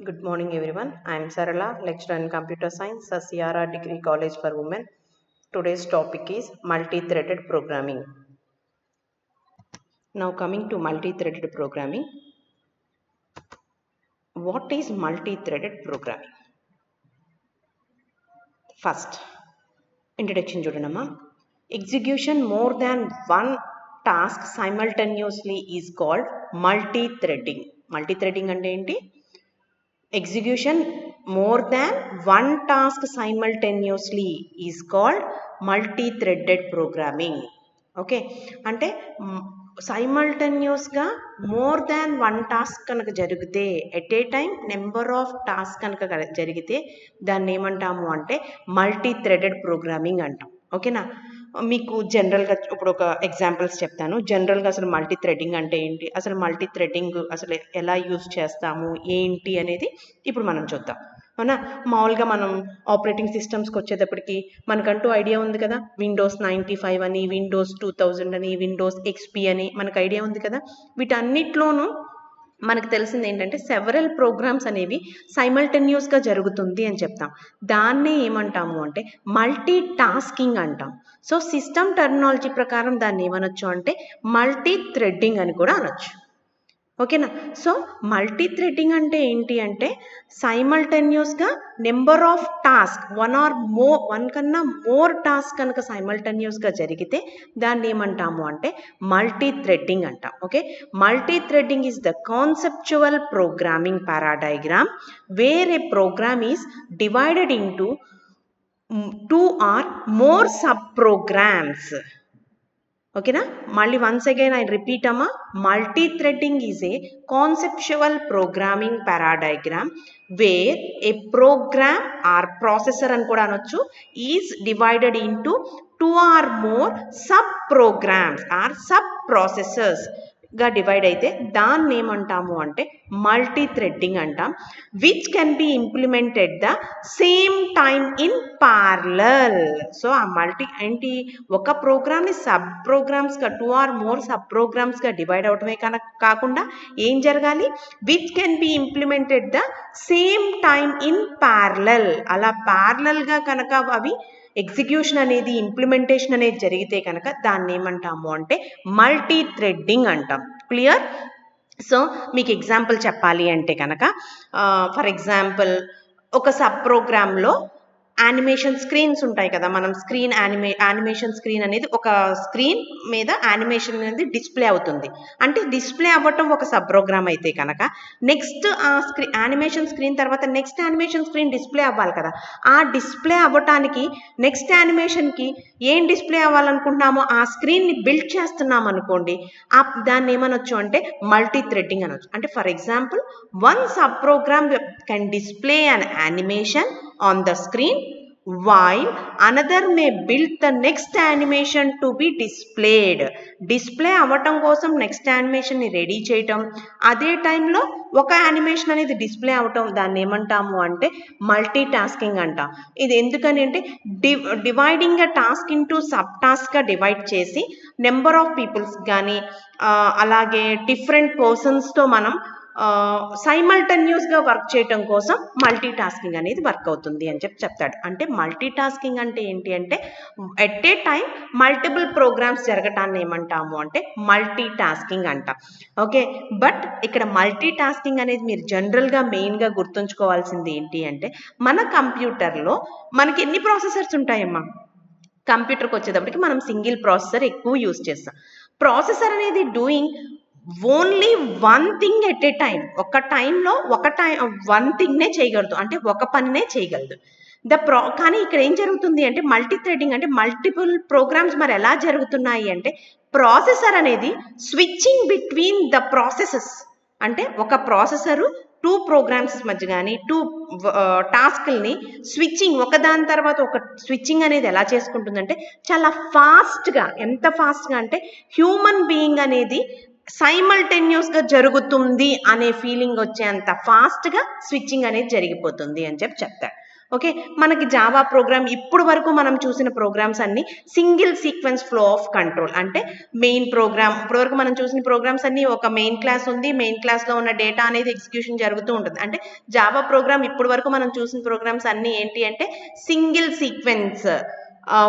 Good morning everyone. I am Sarala, lecturer in computer science at CRR Degree College for Women. Today's topic is multi-threaded programming. Now coming to multi-threaded programming. What is multi-threaded programming? First, introduction చూడండమ్మా. Execution more than one task simultaneously is called multi-threading. Multi-threading అంటే ఏంటి? Execution more than one task simultaneously is called multi-threaded programming. Okay అంటే సైమల్టేనియస్గా more than one task కనుక జరిగితే at a time number of task కనుక జరిగితే దాన్ని ఏమంటాము అంటే మల్టీ థ్రెడెడ్ ప్రోగ్రామింగ్ అంటాం. ఓకేనా, మీకు జనరల్గా ఇప్పుడు ఒక ఎగ్జాంపుల్స్ చెప్తాను. జనరల్గా అసలు మల్టీ థ్రెడింగ్ అంటే ఏంటి, అసలు మల్టీ థ్రెడింగ్ అసలు ఎలా యూజ్ చేస్తాము ఏంటి అనేది ఇప్పుడు మనం చూద్దాం. అవునా, మామూలుగా మనం ఆపరేటింగ్ సిస్టమ్స్కి వచ్చేటప్పటికి మనకంటూ ఐడియా ఉంది కదా. విండోస్ 95 అని, విండోస్ 2000 అని, విండోస్ XP అని మనకు ఐడియా ఉంది కదా. వీటన్నిటిలోనూ మనకు తెలిసింది ఏంటంటే సెవరల్ ప్రోగ్రామ్స్ అనేవి సైమల్టేనియస్గా జరుగుతుంది అని చెప్తాం. దాన్నే ఏమంటాము అంటే మల్టీ టాస్కింగ్ అంటాం. సో సిస్టమ్ టెర్మినాలజీ ప్రకారం దాన్ని ఏమనొచ్చు అంటే మల్టీ థ్రెడ్డింగ్ అని కూడా అనొచ్చు. ఓకేనా, సో మల్టీ థ్రెడ్డింగ్ అంటే ఏంటి అంటే సైమల్టేనియస్గా నెంబర్ ఆఫ్ టాస్క్ వన్ కన్నా మోర్ టాస్క్ కనుక సైమల్టేనియస్గా జరిగితే దాన్ని ఏమంటాము అంటే మల్టీ థ్రెడ్డింగ్ అంటాం. Okay, multi threading is the conceptual programming paradigm where a program is divided into 2 or more sub programs. ఓకేనా, మళ్ళీ వన్స్ అగైన్ ఐ రిపీట్ అమ్మా. Multi threading is a conceptual programming paradigm where a program or processor అని కూడా అనొచ్చు is divided into 2 or more sub programmes are sub processors గా divide అయితే దాన్ని ఏమంటాము అంటే మల్టీ థ్రెడ్డింగ్ అంటాం. Which can be implemented the same time in parallel. So ఆ మల్టీ ఏంటి, ఒక ప్రోగ్రామ్ని సబ్ ప్రోగ్రామ్స్గా 2 or more సబ్ ప్రోగ్రామ్స్గా డివైడ్ అవటమే కాకుండా ఏం జరగాలి, which can be implemented the same time in parallel. అలా ప్యారలల్గా కనుక అవి ఎగ్జిక్యూషన్ అనేది ఇంప్లిమెంటేషన్ అనేది జరిగితే కనుక దాన్ని ఏమంటాము అంటే మల్టీ థ్రెడ్డింగ్ అంటాం. క్లియర్? సో మీకు ఎగ్జాంపుల్ చెప్పాలి అంటే కనుక ఫర్ ఎగ్జాంపుల్ ఒక సబ్ ప్రోగ్రాంలో యానిమేషన్ స్క్రీన్స్ ఉంటాయి కదా. మనం యానిమేషన్ స్క్రీన్ అనేది ఒక స్క్రీన్ మీద యానిమేషన్ అనేది డిస్ప్లే అవుతుంది. అంటే డిస్ప్లే అవ్వటం ఒక సబ్ ప్రోగ్రామ్ అయితే కనుక నెక్స్ట్ ఆ యానిమేషన్ స్క్రీన్ తర్వాత నెక్స్ట్ యానిమేషన్ స్క్రీన్ డిస్ప్లే అవ్వాలి కదా. ఆ డిస్ప్లే అవ్వటానికి నెక్స్ట్ యానిమేషన్కి ఏం డిస్ప్లే అవ్వాలనుకుంటున్నామో ఆ స్క్రీన్ని బిల్డ్ చేస్తున్నాం అనుకోండి, దాన్ని ఏమనొచ్చు అంటే మల్టీ థ్రెడ్డింగ్ అనొచ్చు. అంటే for example one sub program can display an animation on the screen while another may build the next animation to be displayed. Display అవ్వటం కోసం నెక్స్ట్ యానిమేషన్ ని రెడీ చేయటం, అదే టైంలో ఒక యానిమేషన్ అనేది డిస్ప్లే అవటం, దాన్ని ఏమంటాము అంటే మల్టీ టాస్కింగ్ అంటాం. ఇది ఎందుకని అంటే dividing a task into sub టాస్క్గా డివైడ్ చేసి నెంబర్ ఆఫ్ పీపుల్స్ కానీ అలాగే డిఫరెంట్ పర్సన్స్తో మనం సైమల్టేనియస్గా వర్క్ చేయటం కోసం మల్టీ టాస్కింగ్ అనేది వర్క్ అవుతుంది అని చెప్తాడు. అంటే మల్టీ టాస్కింగ్ అంటే ఏంటి అంటే at a time multiple programs జరగటాన్ని ఏమంటాము అంటే మల్టీ టాస్కింగ్ అంటాం. ఓకే, బట్ ఇక్కడ మల్టీ టాస్కింగ్ అనేది మీరు జనరల్గా మెయిన్గా గుర్తుంచుకోవాల్సింది ఏంటి అంటే మన కంప్యూటర్లో మనకి ఎన్ని ప్రాసెసర్స్ ఉంటాయమ్మా. కంప్యూటర్కి వచ్చేటప్పటికి మనం సింగిల్ ప్రాసెసర్ ఎక్కువ యూజ్ చేస్తాం. ప్రాసెసర్ అనేది doing only one thing at a time, ఒక టైంలో వన్ థింగ్నే చేయగలదు, అంటే ఒక పనినే చేయగలదు. కానీ ఇక్కడ ఏం జరుగుతుంది అంటే మల్టీ థ్రెడింగ్ అంటే మల్టిపుల్ ప్రోగ్రామ్స్ మరి ఎలా జరుగుతున్నాయి అంటే ప్రాసెసర్ అనేది స్విచ్చింగ్ బిట్వీన్ ద ప్రాసెసెస్. అంటే ఒక ప్రాసెసరు 2 ప్రోగ్రామ్స్ మధ్య కానీ 2 టాస్క్ని స్విచ్చింగ్ ఒకదాని తర్వాత ఒక స్విచ్చింగ్ అనేది ఎలా చేసుకుంటుందంటే చాలా ఫాస్ట్గా. ఎంత ఫాస్ట్గా అంటే హ్యూమన్ బీయింగ్ అనేది సైమల్టేనియస్గా జరుగుతుంది అనే ఫీలింగ్ వచ్చేంత ఫాస్ట్గా స్విచ్చింగ్ అనేది జరిగిపోతుంది అని చెప్తాడు. ఓకే, మనకి జావా ప్రోగ్రామ్ ఇప్పుడు వరకు మనం చూసిన ప్రోగ్రామ్స్ అన్ని single sequence flow of control, అంటే మెయిన్ ప్రోగ్రామ్ ఇప్పుడు వరకు మనం చూసిన ప్రోగ్రామ్స్ అన్ని ఒక మెయిన్ క్లాస్ ఉంది, మెయిన్ క్లాస్లో ఉన్న డేటా అనేది ఎగ్జిక్యూషన్ జరుగుతూ ఉంటుంది. అంటే జావా ప్రోగ్రామ్ ఇప్పుడు వరకు మనం చూసిన ప్రోగ్రామ్స్ అన్ని ఏంటి అంటే single sequence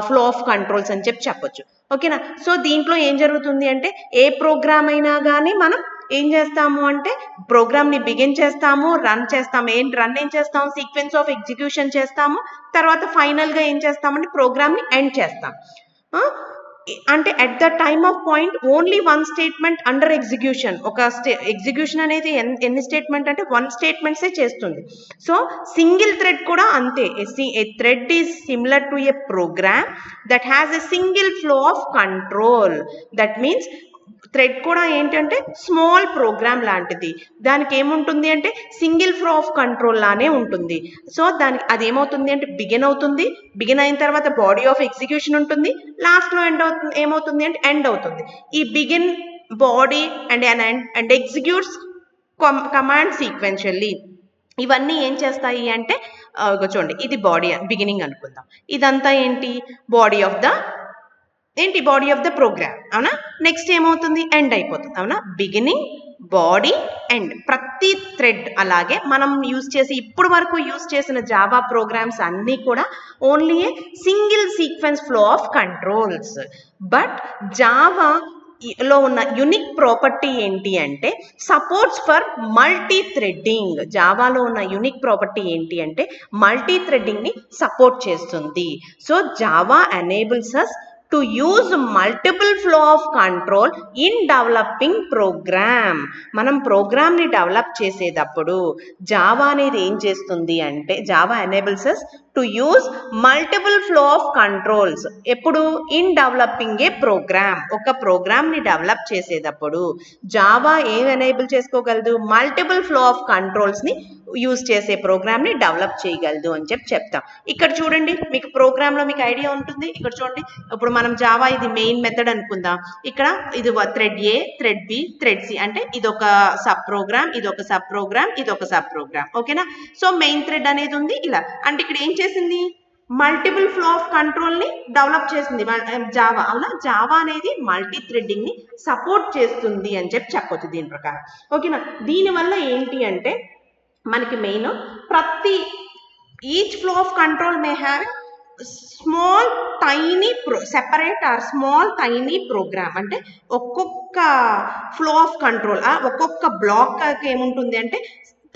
flow of controls అని చెప్పొచ్చు. ఓకేనా, సో దీంట్లో ఏం జరుగుతుంది అంటే ఏ ప్రోగ్రామ్ అయినా కానీ మనం ఏం చేస్తాము అంటే ప్రోగ్రామ్ని బిగిన్ చేస్తాము, రన్ చేస్తాము. ఏం చేస్తాము, సీక్వెన్స్ ఆఫ్ ఎగ్జిక్యూషన్ చేస్తాము, తర్వాత ఫైనల్గా ఏం చేస్తామంటే ప్రోగ్రామ్ని ఎండ్ చేస్తాం. అంటే at the time of point only one statement under execution. ఒక ఎగ్జిక్యూషన్ అనేది ఎన్ని స్టేట్మెంట్ అంటే 1 స్టేట్మెంట్సే చేస్తుంది. సో సింగిల్ థ్రెడ్ కూడా అంతే. A thread is similar to a program that has a single flow of control. That means thread కూడా ఏంటంటే small programme లాంటిది. దానికి ఏముంటుంది అంటే సింగిల్ ఫ్లో ఆఫ్ కంట్రోల్ లానే ఉంటుంది. సో దానికి అది ఏమవుతుంది అంటే బిగిన్ అవుతుంది, బిగిన్ అయిన తర్వాత బాడీ ఆఫ్ ఎగ్జిక్యూషన్ ఉంటుంది, లాస్ట్లో ఎండ్ అవుతుంది. ఏమవుతుంది అంటే ఎండ్ అవుతుంది. ఈ begin, body and executes command sequentially. ఇవన్నీ ఏం చేస్తాయి అంటే చూడండి, ఇది బాడీ బిగినింగ్ అనుకుందాం, ఇదంతా ఏంటి బాడీ ఆఫ్ ద ప్రోగ్రామ్, అవునా. నెక్స్ట్ ఏమవుతుంది, ఎండ్ అయిపోతుంది, అవునా. బిగినింగ్, బాడీ, ఎండ్, ప్రతి థ్రెడ్. అలాగే మనం ఇప్పుడు వరకు యూజ్ చేసిన జావా ప్రోగ్రామ్స్ అన్నీ కూడా only a single sequence flow of controls. But Java లో ఉన్న యునిక్ ప్రాపర్టీ ఏంటి అంటే సపోర్ట్స్ ఫర్ మల్టీ థ్రెడ్డింగ్. జావాలో ఉన్న యునిక్ ప్రాపర్టీ ఏంటి అంటే మల్టీ థ్రెడ్డింగ్ని సపోర్ట్ చేస్తుంది. So Java enables us to use multiple flow of control in developing program. మనం ప్రోగ్రామ్ని డెవలప్ చేసేటప్పుడు జావా అనేది ఏం చేస్తుంది అంటే Java enables us to use multiple flow of controls. ఎప్పుడు ఇన్ డెవలపింగ్ ఏ ప్రోగ్రామ్. ఒక ప్రోగ్రామ్ని డెవలప్ చేసేటప్పుడు జావా ఏం ఎనేబుల్ చేసుకోగలదు, మల్టిపుల్ ఫ్లో ఆఫ్ కంట్రోల్స్ని యూజ్ చేసే ప్రోగ్రామ్ని డెవలప్ చేయగలదు అని చెప్తాం. ఇక్కడ చూడండి, మీకు ప్రోగ్రామ్లో మీకు ఐడియా ఉంటుంది. ఇక్కడ చూడండి, ఇప్పుడు మనం జావా ఇది మెయిన్ మెథడ్ అనుకుందాం. ఇక్కడ ఇది thread A, thread B, thread C, అంటే ఇదొక సబ్ ప్రోగ్రామ్, ఇదొక సబ్ ప్రోగ్రామ్, ఇదొక సబ్ ప్రోగ్రామ్. ఓకేనా. సో మెయిన్ థ్రెడ్ అనేది ఉంది ఇలా. అంటే ఇక్కడ ఏం చేసింది, మల్టిపుల్ ఫ్లో ఆఫ్ కంట్రోల్ని డెవలప్ చేసింది జావా, అవునా. జావా అనేది మల్టీ థ్రెడ్డింగ్ని సపోర్ట్ చేస్తుంది అని చెప్పొచ్చు దీని ప్రకారం. ఓకేనా. దీనివల్ల ఏంటి అంటే మనకి main each flow of control may have small tiny separate or small tiny program. అంటే ఒక్కొక్క ఫ్లో ఆఫ్ కంట్రోల్ ఒక్కొక్క బ్లాక్ ఏముంటుంది అంటే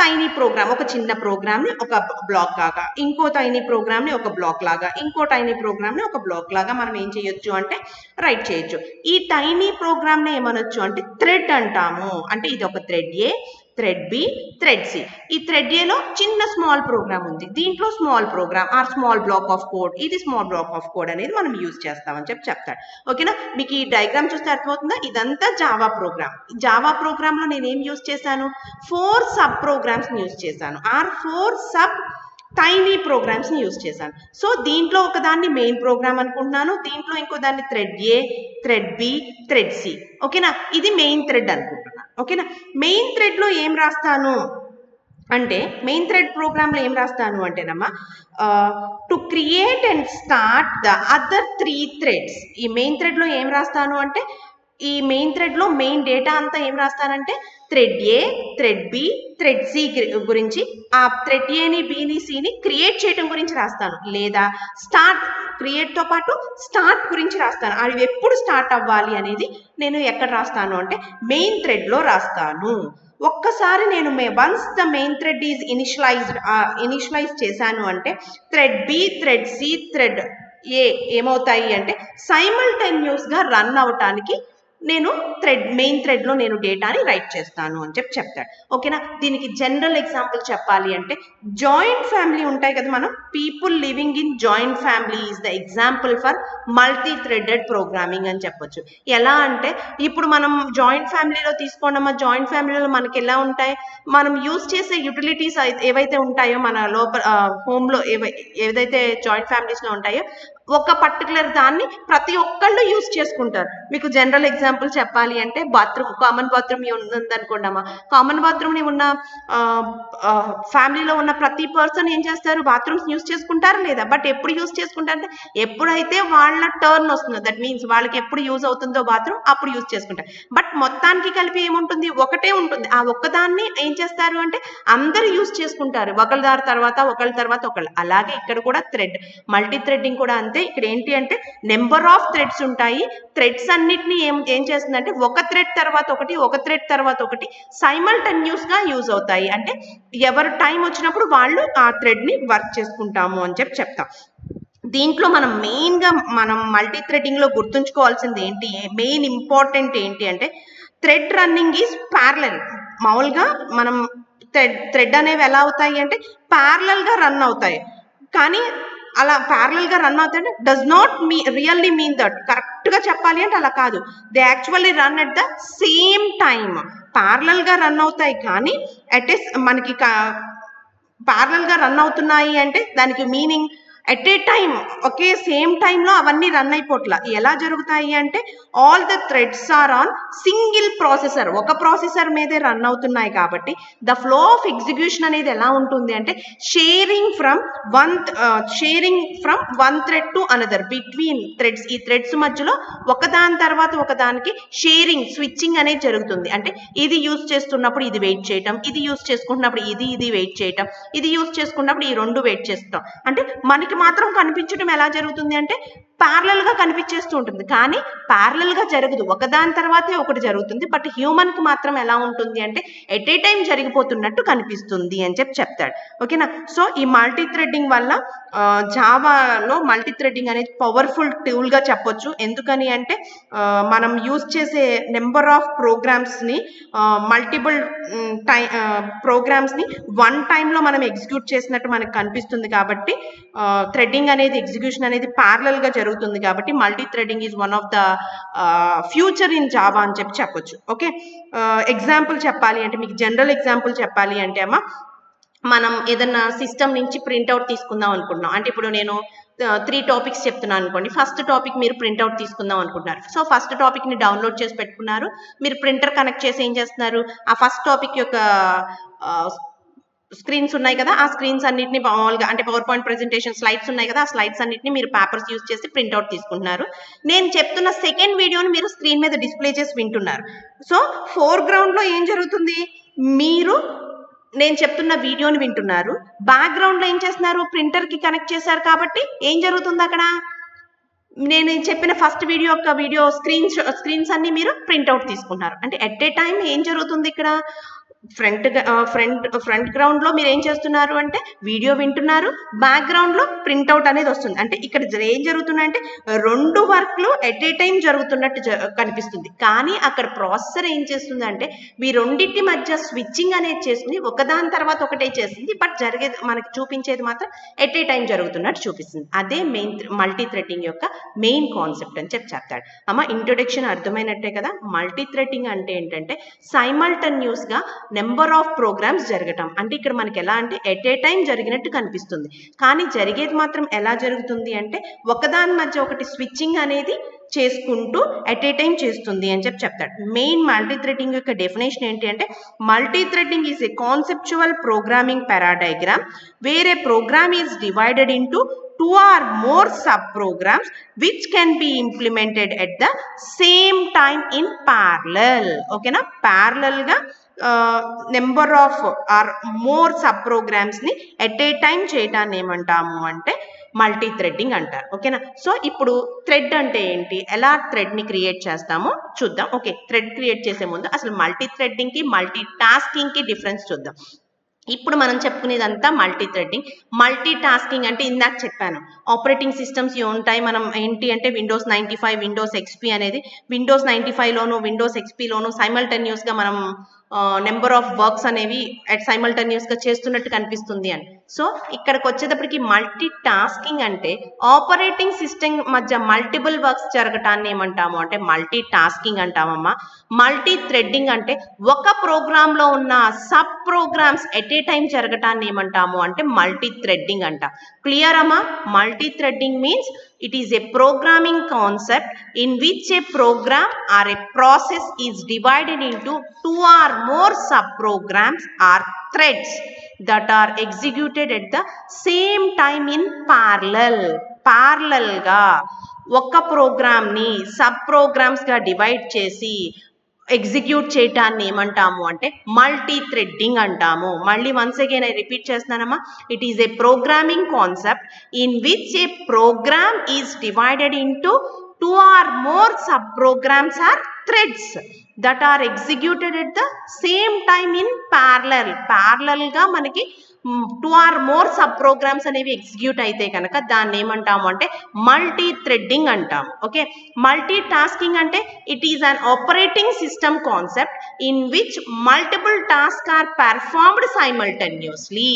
టైనీ ప్రోగ్రామ్, ఒక చిన్న ప్రోగ్రామ్ని ఒక బ్లాక్ లాగా, ఇంకో టైనీ ప్రోగ్రామ్ని ఒక బ్లాక్ లాగా, ఇంకో టైనీ ప్రోగ్రామ్ని ఒక బ్లాక్ లాగా మనం ఏం చేయొచ్చు అంటే రైట్ చేయొచ్చు. ఈ టైనీ ప్రోగ్రామ్ని ఏమనొచ్చు అంటే థ్రెడ్ అంటాము. అంటే ఇది ఒక thread A, thread B, thread C. ఈ థ్రెడ్ ఏలో చిన్న స్మాల్ ప్రోగ్రామ్ ఉంది, దీంట్లో small program or small block of code, ఇది స్మాల్ బ్లాక్ ఆఫ్ కోడ్ అనేది మనం యూజ్ చేస్తామని చెప్తాడు. ఓకేనా. మీకు ఈ డయాగ్రామ్ చూస్తే అర్థమవుతుందా, ఇదంతా జావా ప్రోగ్రామ్. జావా ప్రోగ్రామ్లో నేను ఏం యూజ్ చేశాను, 4 సబ్ ప్రోగ్రామ్స్ని యూజ్ చేశాను, ఆర్ 4 సబ్ టైనీ ప్రోగ్రామ్స్ని యూజ్ చేశాను. సో దీంట్లో ఒకదాన్ని మెయిన్ ప్రోగ్రామ్ అనుకుంటున్నాను, దీంట్లో ఇంకో దాన్ని thread A, thread B, thread C. ఓకేనా. ఇది మెయిన్ థ్రెడ్ అనుకుంటున్నాను. ఓకేనా. మెయిన్ థ్రెడ్లో ఏం రాస్తాను అంటే మెయిన్ థ్రెడ్ ప్రోగ్రామ్లో ఏం రాస్తాను అంటేనమ్మా to create and start the other 3 threads. ఈ మెయిన్ థ్రెడ్లో ఏం రాస్తాను అంటే ఈ మెయిన్ థ్రెడ్లో మెయిన్ డేటా అంతా ఏం రాస్తానంటే thread A, thread B, thread C గురించి, ఆ థ్రెడ్ ఏని, బిని, సిని క్రియేట్ చేయడం గురించి రాస్తాను, లేదా క్రియేట్తో పాటు స్టార్ట్ గురించి రాస్తాను. అవి ఎప్పుడు స్టార్ట్ అవ్వాలి అనేది నేను ఎక్కడ రాస్తాను అంటే మెయిన్ థ్రెడ్లో రాస్తాను. ఒక్కసారి నేను once the main thread is initialize చేశాను అంటే thread B, thread C, thread A ఏమవుతాయి అంటే సైమల్టేనియస్గా రన్ అవటానికి నేను మెయిన్ థ్రెడ్లో నేను డేటాని రైట్ చేస్తాను అని చెప్తాడు. ఓకేనా. దీనికి జనరల్ ఎగ్జాంపుల్ చెప్పాలి అంటే జాయింట్ ఫ్యామిలీ ఉంటాయి కదా, మనం people living in joint family is the example for multi threaded programming అని చెప్పొచ్చు. ఎలా అంటే ఇప్పుడు మనం జాయింట్ ఫ్యామిలీలో తీసుకోండమ్మా, జాయింట్ ఫ్యామిలీలో మనకి ఎలా ఉంటాయి, మనం యూజ్ చేసే యూటిలిటీస్ ఏవైతే ఉంటాయో మన లోపల హోమ్లో ఏదైతే జాయింట్ ఫ్యామిలీస్లో ఉంటాయో ఒక పర్టికులర్ దాన్ని ప్రతి ఒక్కళ్ళు యూస్ చేసుకుంటారు. మీకు జనరల్ ఎగ్జాంపుల్ చెప్పాలి అంటే బాత్రూమ్, కామన్ బాత్రూమ్ ఉంది అనుకోండి అమ్మా. కామన్ బాత్రూమ్ ని ఉన్న ఫ్యామిలీలో ఉన్న ప్రతి పర్సన్ ఏం చేస్తారు, బాత్రూమ్స్ యూస్ చేసుకుంటారా లేదా? బట్ ఎప్పుడు యూస్ చేసుకుంటారంటే ఎప్పుడైతే వాళ్ళ టర్న్ వస్తుందో, దట్ మీన్స్ వాళ్ళకి ఎప్పుడు యూజ్ అవుతుందో బాత్రూమ్ అప్పుడు యూస్ చేసుకుంటారు. బట్ మొత్తానికి కలిపి ఏముంటుంది, ఒకటే ఉంటుంది. ఆ ఒక్కదాన్ని ఏం చేస్తారు అంటే అందరు యూస్ చేసుకుంటారు, ఒకళ్ళ తర్వాత ఒకళ్ళు. అలాగే ఇక్కడ కూడా మల్టీ థ్రెడ్డింగ్ కూడా అంతే. ఇక్కడ ఏంటి అంటే నెంబర్ ఆఫ్ థ్రెడ్స్ ఉంటాయి. థ్రెడ్స్ అన్నిటిని ఏం చేస్తుందంటే ఒక థ్రెడ్ తర్వాత ఒకటి సైమల్టేనియస్ గా యూజ్ అవుతాయి. అంటే ఎవరు టైం వచ్చినప్పుడు వాళ్ళు ఆ థ్రెడ్ ని వర్క్ చేసుకుంటాము అని చెప్తాం. దీంట్లో మనం మల్టీ థ్రెడ్డింగ్ లో గుర్తుంచుకోవాల్సింది ఏంటి, మెయిన్ ఇంపార్టెంట్ ఏంటి అంటే థ్రెడ్ రన్నింగ్ ఈజ్ ప్యారలల్. మామూలుగా మనం థ్రెడ్ అనేవి ఎలా అవుతాయి అంటే ప్యారలల్ గా రన్ అవుతాయి. కానీ అలా ప్యారలల్ గా రన్ అవుతాయంటే does not really mean that. Correct గా చెప్పాలి అంటే అలా కాదు. They actually run at the same time. Parallel గా రన్ అవుతాయి కానీ మనకి ప్యారలల్ గా రన్ అవుతున్నాయి అంటే దానికి మీనింగ్ ఎట్ ఏ టైమ్, ఒకే సేమ్ టైంలో అవన్నీ రన్ అయిపోట్లా. ఎలా జరుగుతాయి అంటే all the threads are on single processor, ఒక ప్రాసెసర్ మీదే రన్ అవుతున్నాయి. కాబట్టి ద ఫ్లో ఆఫ్ ఎగ్జిక్యూషన్ అనేది ఎలా ఉంటుంది అంటే sharing from one thread to another, between threads. ఈ థ్రెడ్స్ మధ్యలో ఒకదాని తర్వాత ఒకదానికి షేరింగ్, స్విచ్చింగ్ అనేది జరుగుతుంది. అంటే ఇది యూజ్ చేస్తున్నప్పుడు ఇది వెయిట్ చేయటం, ఇది యూజ్ చేసుకుంటున్నప్పుడు ఇది వెయిట్ చేయటం, ఇది యూజ్ చేసుకున్నప్పుడు ఈ రెండు వెయిట్ చేస్తాం. అంటే మనకి మాత్రం కనిపించడం ఎలా జరుగుతుంది అంటే ప్యారలల్ గా కనిపించేస్తూ ఉంటుంది. కానీ ప్యారలల్ గా జరగదు, ఒకదాని తర్వాతే ఒకటి జరుగుతుంది. బట్ హ్యూమన్ కి మాత్రం ఎలా ఉంటుంది అంటే ఎట్ ఏ టైం జరిగిపోతున్నట్టు కనిపిస్తుంది అని చెప్తాడు. ఓకేనా? సో ఈ మల్టీ థ్రెడ్డింగ్ వల్ల జావాలో మల్టీ థ్రెడ్డింగ్ అనేది పవర్ఫుల్ టూల్ గా చెప్పొచ్చు. ఎందుకని అంటే మనం యూజ్ చేసే నెంబర్ ఆఫ్ ప్రోగ్రామ్స్ ని మల్టిపుల్ ప్రోగ్రామ్స్ ని వన్ టైంలో మనం ఎగ్జిక్యూట్ చేసినట్టు మనకు కనిపిస్తుంది. కాబట్టి థ్రెడ్డింగ్ అనేది, ఎగ్జిక్యూషన్ అనేది ప్యారలల్ గా జరుగుతుంది. కాబట్టి multi threading is one of the future in Java అని చెప్పొచ్చు. ఓకే, ఎగ్జాంపుల్ చెప్పాలి అంటే, మీకు జనరల్ ఎగ్జాంపుల్ చెప్పాలి అంటే అమ్మ, మనం ఏదన్నా సిస్టమ్ నుంచి ప్రింట్అవుట్ తీసుకుందాం అనుకుంటున్నాం. అంటే ఇప్పుడు నేను 3 టాపిక్స్ చెప్తున్నాను అనుకోండి. ఫస్ట్ టాపిక్ మీరు ప్రింట్అవుట్ తీసుకుందాం అనుకుంటున్నారు. సో ఫస్ట్ టాపిక్ ని డౌన్లోడ్ చేసి పెట్టుకున్నారు. మీరు ప్రింటర్ కనెక్ట్ చేసి ఏం చేస్తున్నారు, ఆ ఫస్ట్ టాపిక్ యొక్క స్క్రీన్స్ ఉన్నాయి కదా, ఆ స్క్రీన్స్ అన్నిటిని మామూలుగా అంటే పవర్ పాయింట్ ప్రెజెంటేషన్ స్లైడ్స్ ఉన్నాయి కదా, ఆ స్లైడ్స్ అన్నిటిని మీరు పేపర్స్ యూజ్ చేసి ప్రింట్అవుట్ తీసుకుంటున్నారు. నేను చెప్తున్న సెకండ్ వీడియోని మీరు స్క్రీన్ మీద డిస్ప్లే చేసి వింటున్నారు. సో ఫోర్గ్రౌండ్ లో ఏం జరుగుతుంది, మీరు నేను చెప్తున్న వీడియోని వింటున్నారు, బ్యాక్గ్రౌండ్ లో ఏం చేస్తున్నారు, ప్రింటర్ కి కనెక్ట్ చేశారు. కాబట్టి ఏం జరుగుతుంది అక్కడ, నేను చెప్పిన ఫస్ట్ వీడియో యొక్క స్క్రీన్స్ అన్ని మీరు ప్రింట్అవుట్ తీసుకుంటున్నారు. అంటే ఎట్ ఏ టైం ఏం జరుగుతుంది ఇక్కడ, ఫ్రంట్ గ్రౌండ్ లో మీరు ఏం చేస్తున్నారు అంటే వీడియో వింటున్నారు, బ్యాక్గ్రౌండ్ లో ప్రింట్అవుట్ అనేది వస్తుంది. అంటే ఇక్కడ ఏం జరుగుతుందంటే రెండు వర్క్లు ఎట్ ఏ టైం జరుగుతున్నట్టు కనిపిస్తుంది. కానీ అక్కడ ప్రాసెసర్ ఏం చేస్తుంది అంటే మీ రెండింటి మధ్య స్విచ్చింగ్ అనేది చేసుకుని ఒకదాని తర్వాత ఒకటే చేస్తుంది. బట్ మనకి చూపించేది మాత్రం ఎట్ ఏ టైం జరుగుతున్నట్టు చూపిస్తుంది. అదే మల్టీ థ్రెడ్డింగ్ యొక్క మెయిన్ కాన్సెప్ట్ అని చెప్తాడు. అమ్మ ఇంట్రొడక్షన్ అర్థమైనట్టే కదా. మల్టీ థ్రెడ్డింగ్ అంటే ఏంటంటే సైమల్టేనియస్ గా నెంబర్ ఆఫ్ ప్రోగ్రామ్స్ జరగటం. అంటే ఇక్కడ మనకి ఎలా అంటే ఎట్ ఏ టైం జరిగినట్టు కనిపిస్తుంది. కానీ జరిగేది మాత్రం ఎలా జరుగుతుంది అంటే ఒకదాని మధ్య ఒకటి స్విచ్చింగ్ అనేది చేసుకుంటూ ఎట్ ఏ టైం చేస్తుంది అని చెప్తాడు. మెయిన్ మల్టీ థ్రెడ్డింగ్ యొక్క డెఫినేషన్ ఏంటి అంటే multi threading is a conceptual programming paradigm where a program is divided into 2 or more sub-programs which can be implemented at the same time in parallel. ఓకేనా? Parallel గా number of or more sub programs ని at a time చేయటాన్ని ఏమంటాము అంటే multi threading అంటారు. ఓకేనా? So ఇప్పుడు thread అంటే ఏంటి, ఎలా థ్రెడ్ ని క్రియేట్ చేస్తామో చూద్దాం. ఓకే, థ్రెడ్ క్రియేట్ చేసే ముందు అసలు మల్టీ థ్రెడ్డింగ్ కి మల్టీ టాస్కింగ్ కి డిఫరెన్స్ చూద్దాం. ఇప్పుడు మనం చెప్పుకునేదంతా మల్టీ థ్రెడ్డింగ్. మల్టీ టాస్కింగ్ అంటే ఇందాక చెప్పాను, ఆపరేటింగ్ సిస్టమ్స్ ఉంటాయి. మనం ఏంటి అంటే విండోస్ 95, విండోస్ ఎక్స్పీ అనేది విండోస్ 95 లోను విండోస్ ఎక్స్పీలోను సైమల్టేనియస్ గా మనం నెంబర్ ఆఫ్ వర్క్స్ అనేవి సైమల్టేనియస్ గా చేస్తున్నట్టు కనిపిస్తుంది అని. సో ఇక్కడికి వచ్చేటప్పటికి మల్టీ టాస్కింగ్ అంటే ఆపరేటింగ్ సిస్టమ్ మధ్య మల్టిపుల్ వర్క్స్ జరగటాన్ని ఏమంటాము అంటే మల్టీ టాస్కింగ్ అంటామమ్మా. మల్టీ థ్రెడ్డింగ్ అంటే ఒక ప్రోగ్రామ్ లో ఉన్న sub programs at a time జరగటాన్ని ఏమంటాము అంటే మల్టీ థ్రెడ్డింగ్ అంట. క్లియర్ అమ్మా? Multi threading means It is a programming concept in which a program or a process is divided into two or more subprograms or threads that are executed at the same time in parallel. గా ఒక ప్రోగ్రామ్ని sub ప్రోగ్రామ్స్గా divide చేసి execute చేయటాన్ని ఏమంటాము అంటే multi threading అంటాము. మళ్ళీ వన్స్ అగైన్ రిపీట్ చేస్తున్నానమ్మా. It is a programming concept in which a program is divided into two or more subprograms or threads that are executed at the same time in parallel గా మనకి 2 or more sub programs అనేవి execute అయితే కనుక దాన్ని ఏమంటాము అంటే multi threading అంటాము. Okay, multi tasking అంటే it is an operating system concept in which multiple task are performed simultaneously.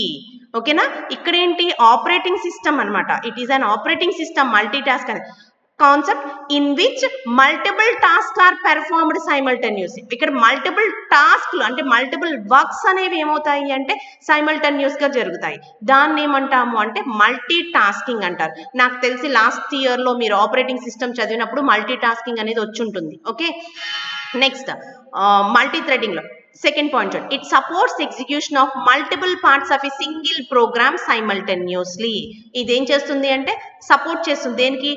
ఓకేనా, ఇక్కడ ఏంటి ఆపరేటింగ్ సిస్టమ్ అనమాట. It is an operating system multi task అని concept in which multiple task are performed simultaneously. ఇక్కడ multiple టాస్క్లు అంటే multiple works అనేవి ఏమవుతాయి అంటే సైమల్టేనియస్గా జరుగుతాయి. దాన్ని ఏమంటాము అంటే మల్టీ టాస్కింగ్ అంటారు. నాకు తెలిసి లాస్ట్ ఇయర్లో మీరు ఆపరేటింగ్ సిస్టమ్ చదివినప్పుడు మల్టీ టాస్కింగ్ అనేది వచ్చి ఉంటుంది. ఓకే, నెక్స్ట్ మల్టీ థ్రెడింగ్లో సెకండ్ పాయింట్ చూడండి. It supports execution of multiple parts of a single program simultaneously. ఇదేం చేస్తుంది అంటే సపోర్ట్ చేస్తుంది దేనికి,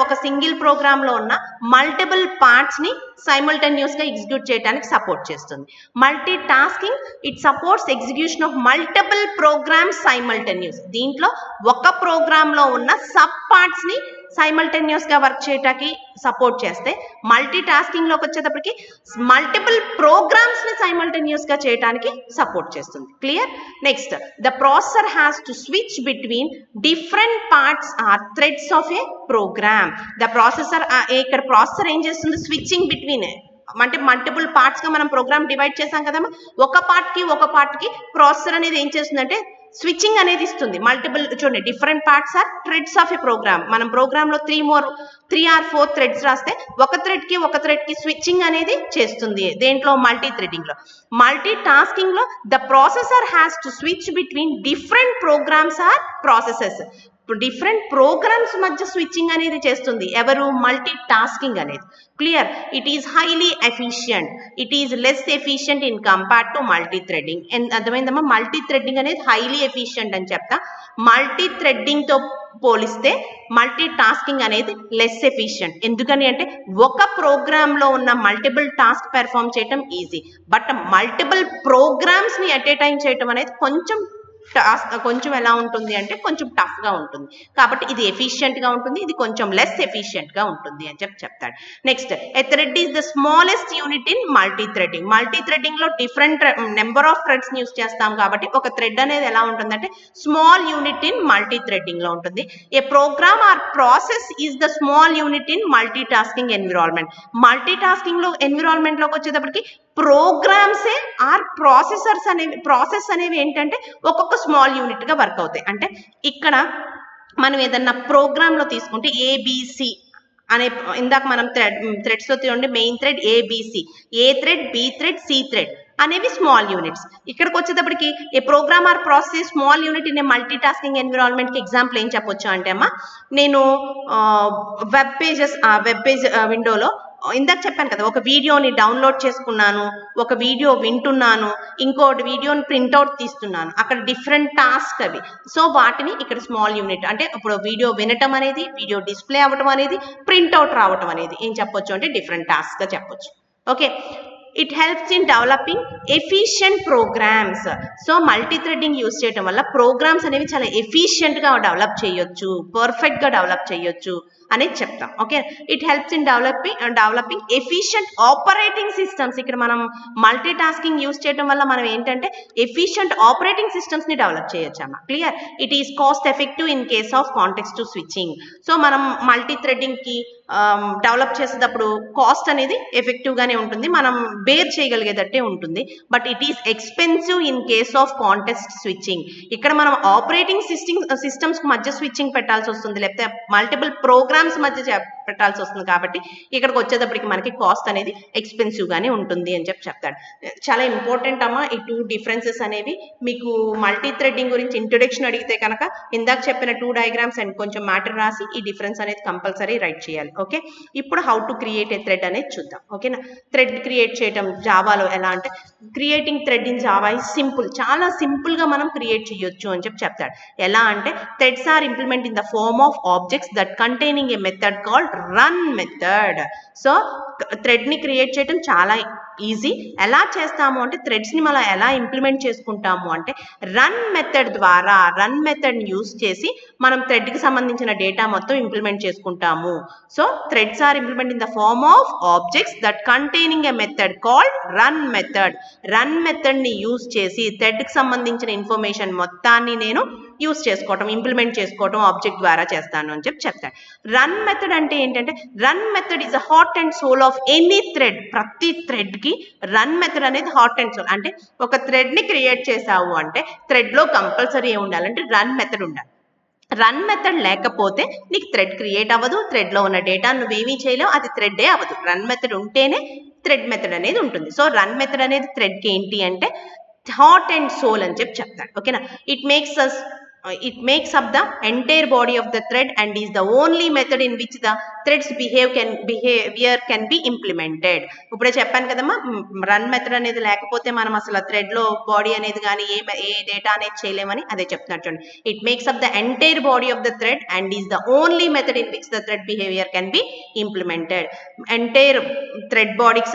ఒక సింగిల్ ప్రోగ్రామ్లో ఉన్న మల్టిపుల్ పార్ట్స్ని సైమల్టేనియస్గా ఎగ్జిక్యూట్ చేయడానికి సపోర్ట్ చేస్తుంది. Multi tasking it supports execution of multiple programs simultaneous. దీంట్లో ఒక ప్రోగ్రామ్లో ఉన్న సబ్ పార్ట్స్ని సైమల్టేనియస్గా వర్క్ చేయడానికి సపోర్ట్ చేస్తే, మల్టీ టాస్కింగ్లోకి వచ్చేటప్పటికి మల్టిపుల్ ప్రోగ్రామ్స్ని సైమల్టేనియస్గా చేయడానికి సపోర్ట్ చేస్తుంది. Clear? Next, the processor has to switch between different parts or threads of a program. The processor, ఇక్కడ ప్రాసెసర్ ఏం చేస్తుంది, స్విచ్చింగ్ బిట్వీన్ అంటే మల్టిపుల్ పార్ట్స్గా మనం ప్రోగ్రామ్ డివైడ్ చేసాం కదమ్మా, ఒక పార్ట్కి ప్రాసెసర్ అనేది ఏం చేస్తుందంటే స్విచ్చింగ్ అనేది ఇస్తుంది. మల్టిపుల్ చూడండి, different parts or threads of a program. మనం ప్రోగ్రామ్లో 3 or 4 థ్రెడ్స్ రాస్తే ఒక థ్రెడ్కి స్విచ్చింగ్ అనేది చేస్తుంది. దేంట్లో, మల్టీ థ్రెడింగ్లో. మల్టీ టాస్కింగ్లో the processor has to switch between different programs or processes. Different programs మధ్య స్విచ్చింగ్ అనేది చేస్తుంది ఎవరు, మల్టీ టాస్కింగ్ అనేది. Clear? It is highly efficient, it is less efficient in compare to multi threading. అర్థమైందమ్మా? Multi threading అనేది highly efficient అని చెప్తా. Multi థ్రెడ్డింగ్తో పోలిస్తే మల్టీ టాస్కింగ్ అనేది లెస్ ఎఫిషియంట్. ఎందుకని అంటే ఒక ప్రోగ్రామ్లో ఉన్న మల్టిపుల్ టాస్క్ పెర్ఫామ్ చేయటం easy, but multiple ప్రోగ్రామ్స్ని at a time చేయటం అనేది కొంచెం ఎలా ఉంటుంది అంటే కొంచెం టఫ్గా ఉంటుంది. కాబట్టి ఇది ఎఫిషియెంట్గా ఉంటుంది, ఇది కొంచెం లెస్ ఎఫిషియెంట్గా ఉంటుంది అని చెప్తాడు. Next, a thread is the smallest unit in multi threading. Multi థ్రెడింగ్లో డిఫరెంట్ నెంబర్ ఆఫ్ థ్రెడ్స్ని యూస్ చేస్తాం కాబట్టి ఒక థ్రెడ్ అనేది ఎలా ఉంటుందంటే స్మాల్ యూనిట్ ఇన్ మల్టీ థ్రెడింగ్లో ఉంటుంది. A program or process is the small unit in multi tasking environment. Multi టాస్కింగ్లో ఎన్విరాన్మెంట్లోకి వచ్చేటప్పటికి ప్రోగ్రామ్సే ఆర్ ప్రాసెస్ అనేవి ఏంటంటే ఒక్కొక్క స్మాల్ యూనిట్గా వర్క్ అవుతాయి. అంటే ఇక్కడ మనం ఏదన్నా ప్రోగ్రాంలో తీసుకుంటే ఏబిసి అనే, ఇందాక మనం థ్రెడ్స్లో తీయండి, main thread A B C, A thread, B thread, C thread అనేవి స్మాల్ యూనిట్స్. ఇక్కడికి వచ్చేటప్పటికి a program or process small unit in a multi tasking ఎన్విరాన్మెంట్కి ఎగ్జాంపుల్ ఏం చెప్పొచ్చు అంటే అమ్మా, నేను వెబ్ పేజ్ విండోలో ఇందాక చెప్పాను కదా, ఒక వీడియోని డౌన్లోడ్ చేసుకున్నాను, ఒక వీడియో వింటున్నాను, ఇంకోటి వీడియోని ప్రింట్అవుట్ తీస్తున్నాను. అక్కడ డిఫరెంట్ టాస్క్ అవి. సో వాటిని ఇక్కడ స్మాల్ యూనిట్ అంటే ఇప్పుడు వీడియో వినటం అనేది, వీడియో డిస్ప్లే అవ్వటం అనేది, ప్రింట్అవుట్ రావటం అనేది ఏం చెప్పొచ్చు అంటే డిఫరెంట్ టాస్క్గా చెప్పొచ్చు. Okay, it helps in developing efficient programs. So multi threading use చేయడం వల్ల ప్రోగ్రామ్స్ అనేవి చాలా ఎఫిషియెంట్గా డెవలప్ చేయొచ్చు, పర్ఫెక్ట్గా డెవలప్ చేయొచ్చు అనేది చెప్తాం. Okay, it helps in developing efficient operating systems. ఇక్కడ మనం మల్టీ టాస్కింగ్ యూజ్ చేయడం వల్ల మనం ఏంటంటే ఎఫిషియంట్ ఆపరేటింగ్ సిస్టమ్స్ని డెవలప్ చేయొచ్చమ్మా. Clear? It is cost effective in case of context to switching. So మనం మల్టీ థ్రెడింగ్కి డెవలప్ చేసేటప్పుడు కాస్ట్ అనేది ఎఫెక్టివ్గానే ఉంటుంది, మనం బేర్ చేయగలిగేటట్టే ఉంటుంది. But it is expensive in case of context switching. ఇక్కడ మనం ఆపరేటింగ్ సిస్టమ్స్ మధ్య స్విచ్చింగ్ పెట్టాల్సి వస్తుంది, లేకపోతే మల్టిపుల్ ప్రోగ్రామ్స్ మధ్య పెట్టాల్సి వస్తుంది కాబట్టి ఇక్కడికి వచ్చేటప్పటికి మనకి కాస్ట్ అనేది ఎక్స్పెన్సివ్ గానే ఉంటుంది అని చెప్తాడు. చాలా ఇంపార్టెంట్ అమ్మా ఈ 2 డిఫరెన్సెస్ అనేవి. మీకు మల్టీ థ్రెడ్డింగ్ గురించి ఇంట్రొడక్షన్ అడిగితే కనుక ఇందాక చెప్పిన 2 డయాగ్రామ్స్ అండ్ కొంచెం మ్యాటర్ రాసి ఈ డిఫరెన్స్ అనేది కంపల్సరీ రైట్ చేయాలి. ఓకే, ఇప్పుడు how to create a thread అనేది చూద్దాం. ఓకేనా, థ్రెడ్ క్రియేట్ చేయటం జావాలో ఎలా అంటే creating thread in Java is simple. చాలా సింపుల్ గా మనం క్రియేట్ చేయొచ్చు అని చెప్తాడు. ఎలా అంటే threads are implement in the form of objects that containing a method called run method. So thread ని క్రియేట్ చేయడం చాలా ఈజీ. ఎలా చేస్తాము అంటే థ్రెడ్స్ ని మనం ఎలా ఇంప్లిమెంట్ చేసుకుంటాము అంటే రన్ మెథడ్ ద్వారా, రన్ మెథడ్ ని యూస్ చేసి మనం థ్రెడ్ కి సంబంధించిన డేటా మొత్తం ఇంప్లిమెంట్ చేసుకుంటాము. So threads are implement in the form of objects that containing a method called run method. Run method ని యూస్ చేసి థ్రెడ్ కి సంబంధించిన ఇన్ఫర్మేషన్ మొత్తాన్ని నేను యూస్ చేసుకోవటం, ఇంప్లిమెంట్ చేసుకోవటం ఆబ్జెక్ట్ ద్వారా చేస్తాను అని చెప్తాడు. రన్ మెథడ్ అంటే ఏంటంటే run method is a heart and soul of any thread. ప్రతి థ్రెడ్ కి రన్ మెథడ్ అనేది హార్ట్ అండ్ సోల్. అంటే ఒక థ్రెడ్ ని క్రియేట్ చేసావు అంటే థ్రెడ్ లో కంపల్సరీ ఏమి ఉండాలంటే రన్ మెథడ్ ఉండాలి. రన్ మెథడ్ లేకపోతే నీకు థ్రెడ్ క్రియేట్ అవ్వదు, థ్రెడ్ లో ఉన్న డేటా నువ్వేమీ చేయలేవు, అది థ్రెడ్డే అవ్వదు. రన్ మెథడ్ ఉంటేనే థ్రెడ్ మెథడ్ అనేది ఉంటుంది. సో రన్ మెథడ్ అనేది థ్రెడ్ కి ఏంటి అంటే హార్ట్ అండ్ సోల్ అని చెప్తాడు. ఓకేనా, it makes up the entire body of the thread and is the only method in which the threads behavior can be implemented. ఇప్పుడే చెప్పాను కదమ్మా, రన్ మెథడ్ అనేది లేకపోతే మనం అసలు థ్రెడ్ లో బాడీ అనేది కానీ ఏ డేటా అనేది చేయలేమని అదే చెప్తున్నారు చూడండి. It makes up the entire body of the thread and is the only method in which the thread behaviour can be implemented. Entire thread బాడీకి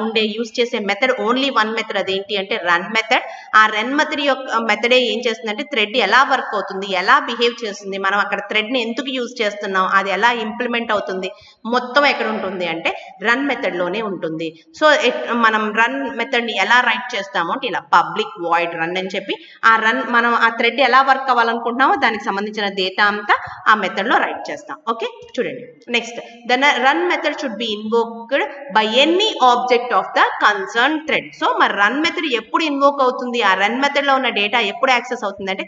ఉండే యూస్ చేసే మెథడ్ ఓన్లీ వన్ మెథడ్, అదేంటి అంటే రన్ మెథడ్. ఆ run method యొక్క మెథడే ఏం చేస్తుందంటే thread ఎలా వర్క్ అవుతుంది, ఎలా బిహేవ్ చేస్తుంది, మనం అక్కడ థ్రెడ్ ని ఎందుకు యూజ్ చేస్తున్నాం, అది ఎలా ఇంప్లిమెంట్ అవుతుంది, మొత్తం ఎక్కడ ఉంటుంది అంటే రన్ మెథడ్ లోనే ఉంటుంది. సో మనం రన్ మెథడ్ ని ఎలా రైట్ చేస్తామో అంటే ఇలా పబ్లిక్ వాయిడ్ రన్ అని చెప్పి మనం ఆ థ్రెడ్ ఎలా వర్క్ అవ్వాలనుకుంటున్నామో దానికి సంబంధించిన డేటా అంతా ఆ మెథడ్ లో రైట్ చేస్తాం. ఓకే చూడండి, next the run method should be invoked by any object of the concern thread. So మరి రన్ మెథడ్ ఎప్పుడు ఇన్వోక్ అవుతుంది, ఆ రన్ మెథడ్ లో ఉన్న డేటా ఎప్పుడు యాక్సెస్ అవుతుంది అంటే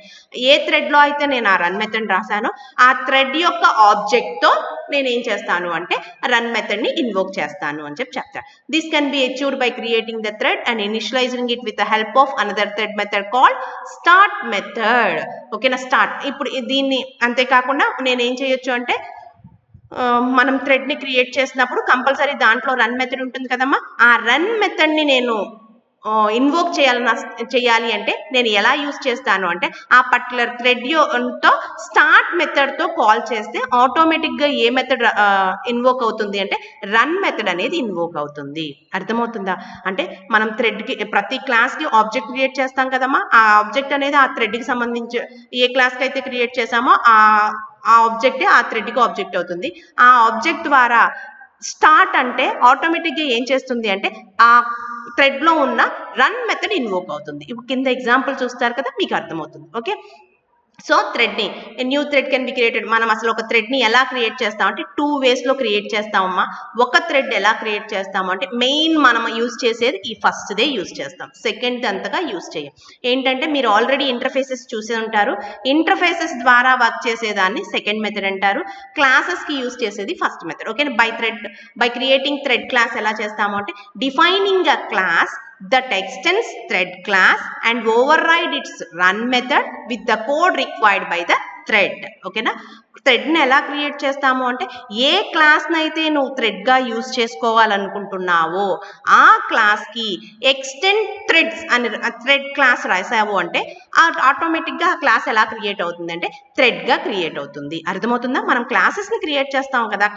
ఏ థ్రెడ్ లో అయితే నేను ఆ రన్ మెథడ్ రాశానో ఆ థ్రెడ్ యొక్క ఆబ్జెక్ట్ తో నేను ఏం చేస్తాను అంటే రన్ మెథడ్ ని ఇన్వోక్ చేస్తాను అని చెప్తాను. This can be achieved by creating the thread and initialising it with the help of another thread method called start method. ఓకేనా, స్టార్ట్. ఇప్పుడు దీన్ని అంతేకాకుండా నేను ఏం చేయొచ్చు అంటే మనం థ్రెడ్ ని క్రియేట్ చేసినప్పుడు కంపల్సరీ దాంట్లో రన్ మెథడ్ ఉంటుంది కదమ్మా, ఆ రన్ మెథడ్ ని నేను ఇన్వోక్ చేయాలి అంటే నేను ఎలా యూజ్ చేస్తాను అంటే ఆ పర్టికులర్ థ్రెడ్ తో స్టార్ట్ మెథడ్ తో కాల్ చేస్తే ఆటోమేటిక్ గా ఏ మెథడ్ ఇన్వోక్ అవుతుంది అంటే రన్ మెథడ్ అనేది ఇన్వోక్ అవుతుంది. అర్థమవుతుందా? అంటే మనం థ్రెడ్ కి ప్రతి క్లాస్ కి ఆబ్జెక్ట్ క్రియేట్ చేస్తాం కదమ్మా, ఆ ఆబ్జెక్ట్ అనేది ఆ థ్రెడ్ కి సంబంధించి ఏ క్లాస్ కి అయితే క్రియేట్ చేసామో ఆ ఆబ్జెక్టే ఆ థ్రెడ్ కి ఆబ్జెక్ట్ అవుతుంది. ఆ ఆబ్జెక్ట్ ద్వారా స్టార్ట్ అంటే ఆటోమేటిక్ గా ఏం చేస్తుంది అంటే ఆ థ్రెడ్ లో ఉన్న రన్ మెథడ్ ఇన్వోక్ అవుతుంది. ఇప్పుడు కింద ఎగ్జాంపుల్ చూస్తారు కదా, మీకు అర్థమవుతుంది. ఓకే, సో థ్రెడ్ ని new thread can be created. మనం అసలు ఒక థ్రెడ్ ని ఎలా క్రియేట్ చేస్తాం అంటే 2 ways లో క్రియేట్ చేస్తామమ్మా. ఒక థ్రెడ్ ఎలా క్రియేట్ చేస్తాము అంటే మెయిన్ మనం యూజ్ చేసేది ఈ ఫస్ట్ దే యూజ్ చేస్తాం, సెకండ్ అంతగా యూజ్ చేయం. ఏంటంటే మీరు ఆల్రెడీ ఇంటర్ఫేసెస్ చూసే ఉంటారు, ఇంటర్ఫేసెస్ ద్వారా వర్క్ చేసేదాన్ని సెకండ్ మెథడ్ అంటారు, క్లాసెస్ కి యూజ్ చేసేది first method. Okay, by creating thread class ఎలా చేస్తాము అంటే defining a class that extends thread class and override its run method with the code required by the thread. ఓకేనా, thread ని ఎలా create చేస్తాము అంటే ఏ క్లాస్ నైతే నువ్వు థ్రెడ్ గా యూజ్ చేసుకోవాలనుకుంటున్నావో ఆ క్లాస్ కి ఎక్స్టెండ్ థ్రెడ్స్ అని థ్రెడ్ క్లాస్ రాసావు అంటే ఆటోమేటిక్ గా ఆ క్లాస్ ఎలా క్రియేట్ అవుతుంది అంటే థ్రెడ్ గా క్రియేట్ అవుతుంది. అర్థమవుతుందా? మనం క్లాసెస్ ని క్రియేట్ చేస్తాం కదా,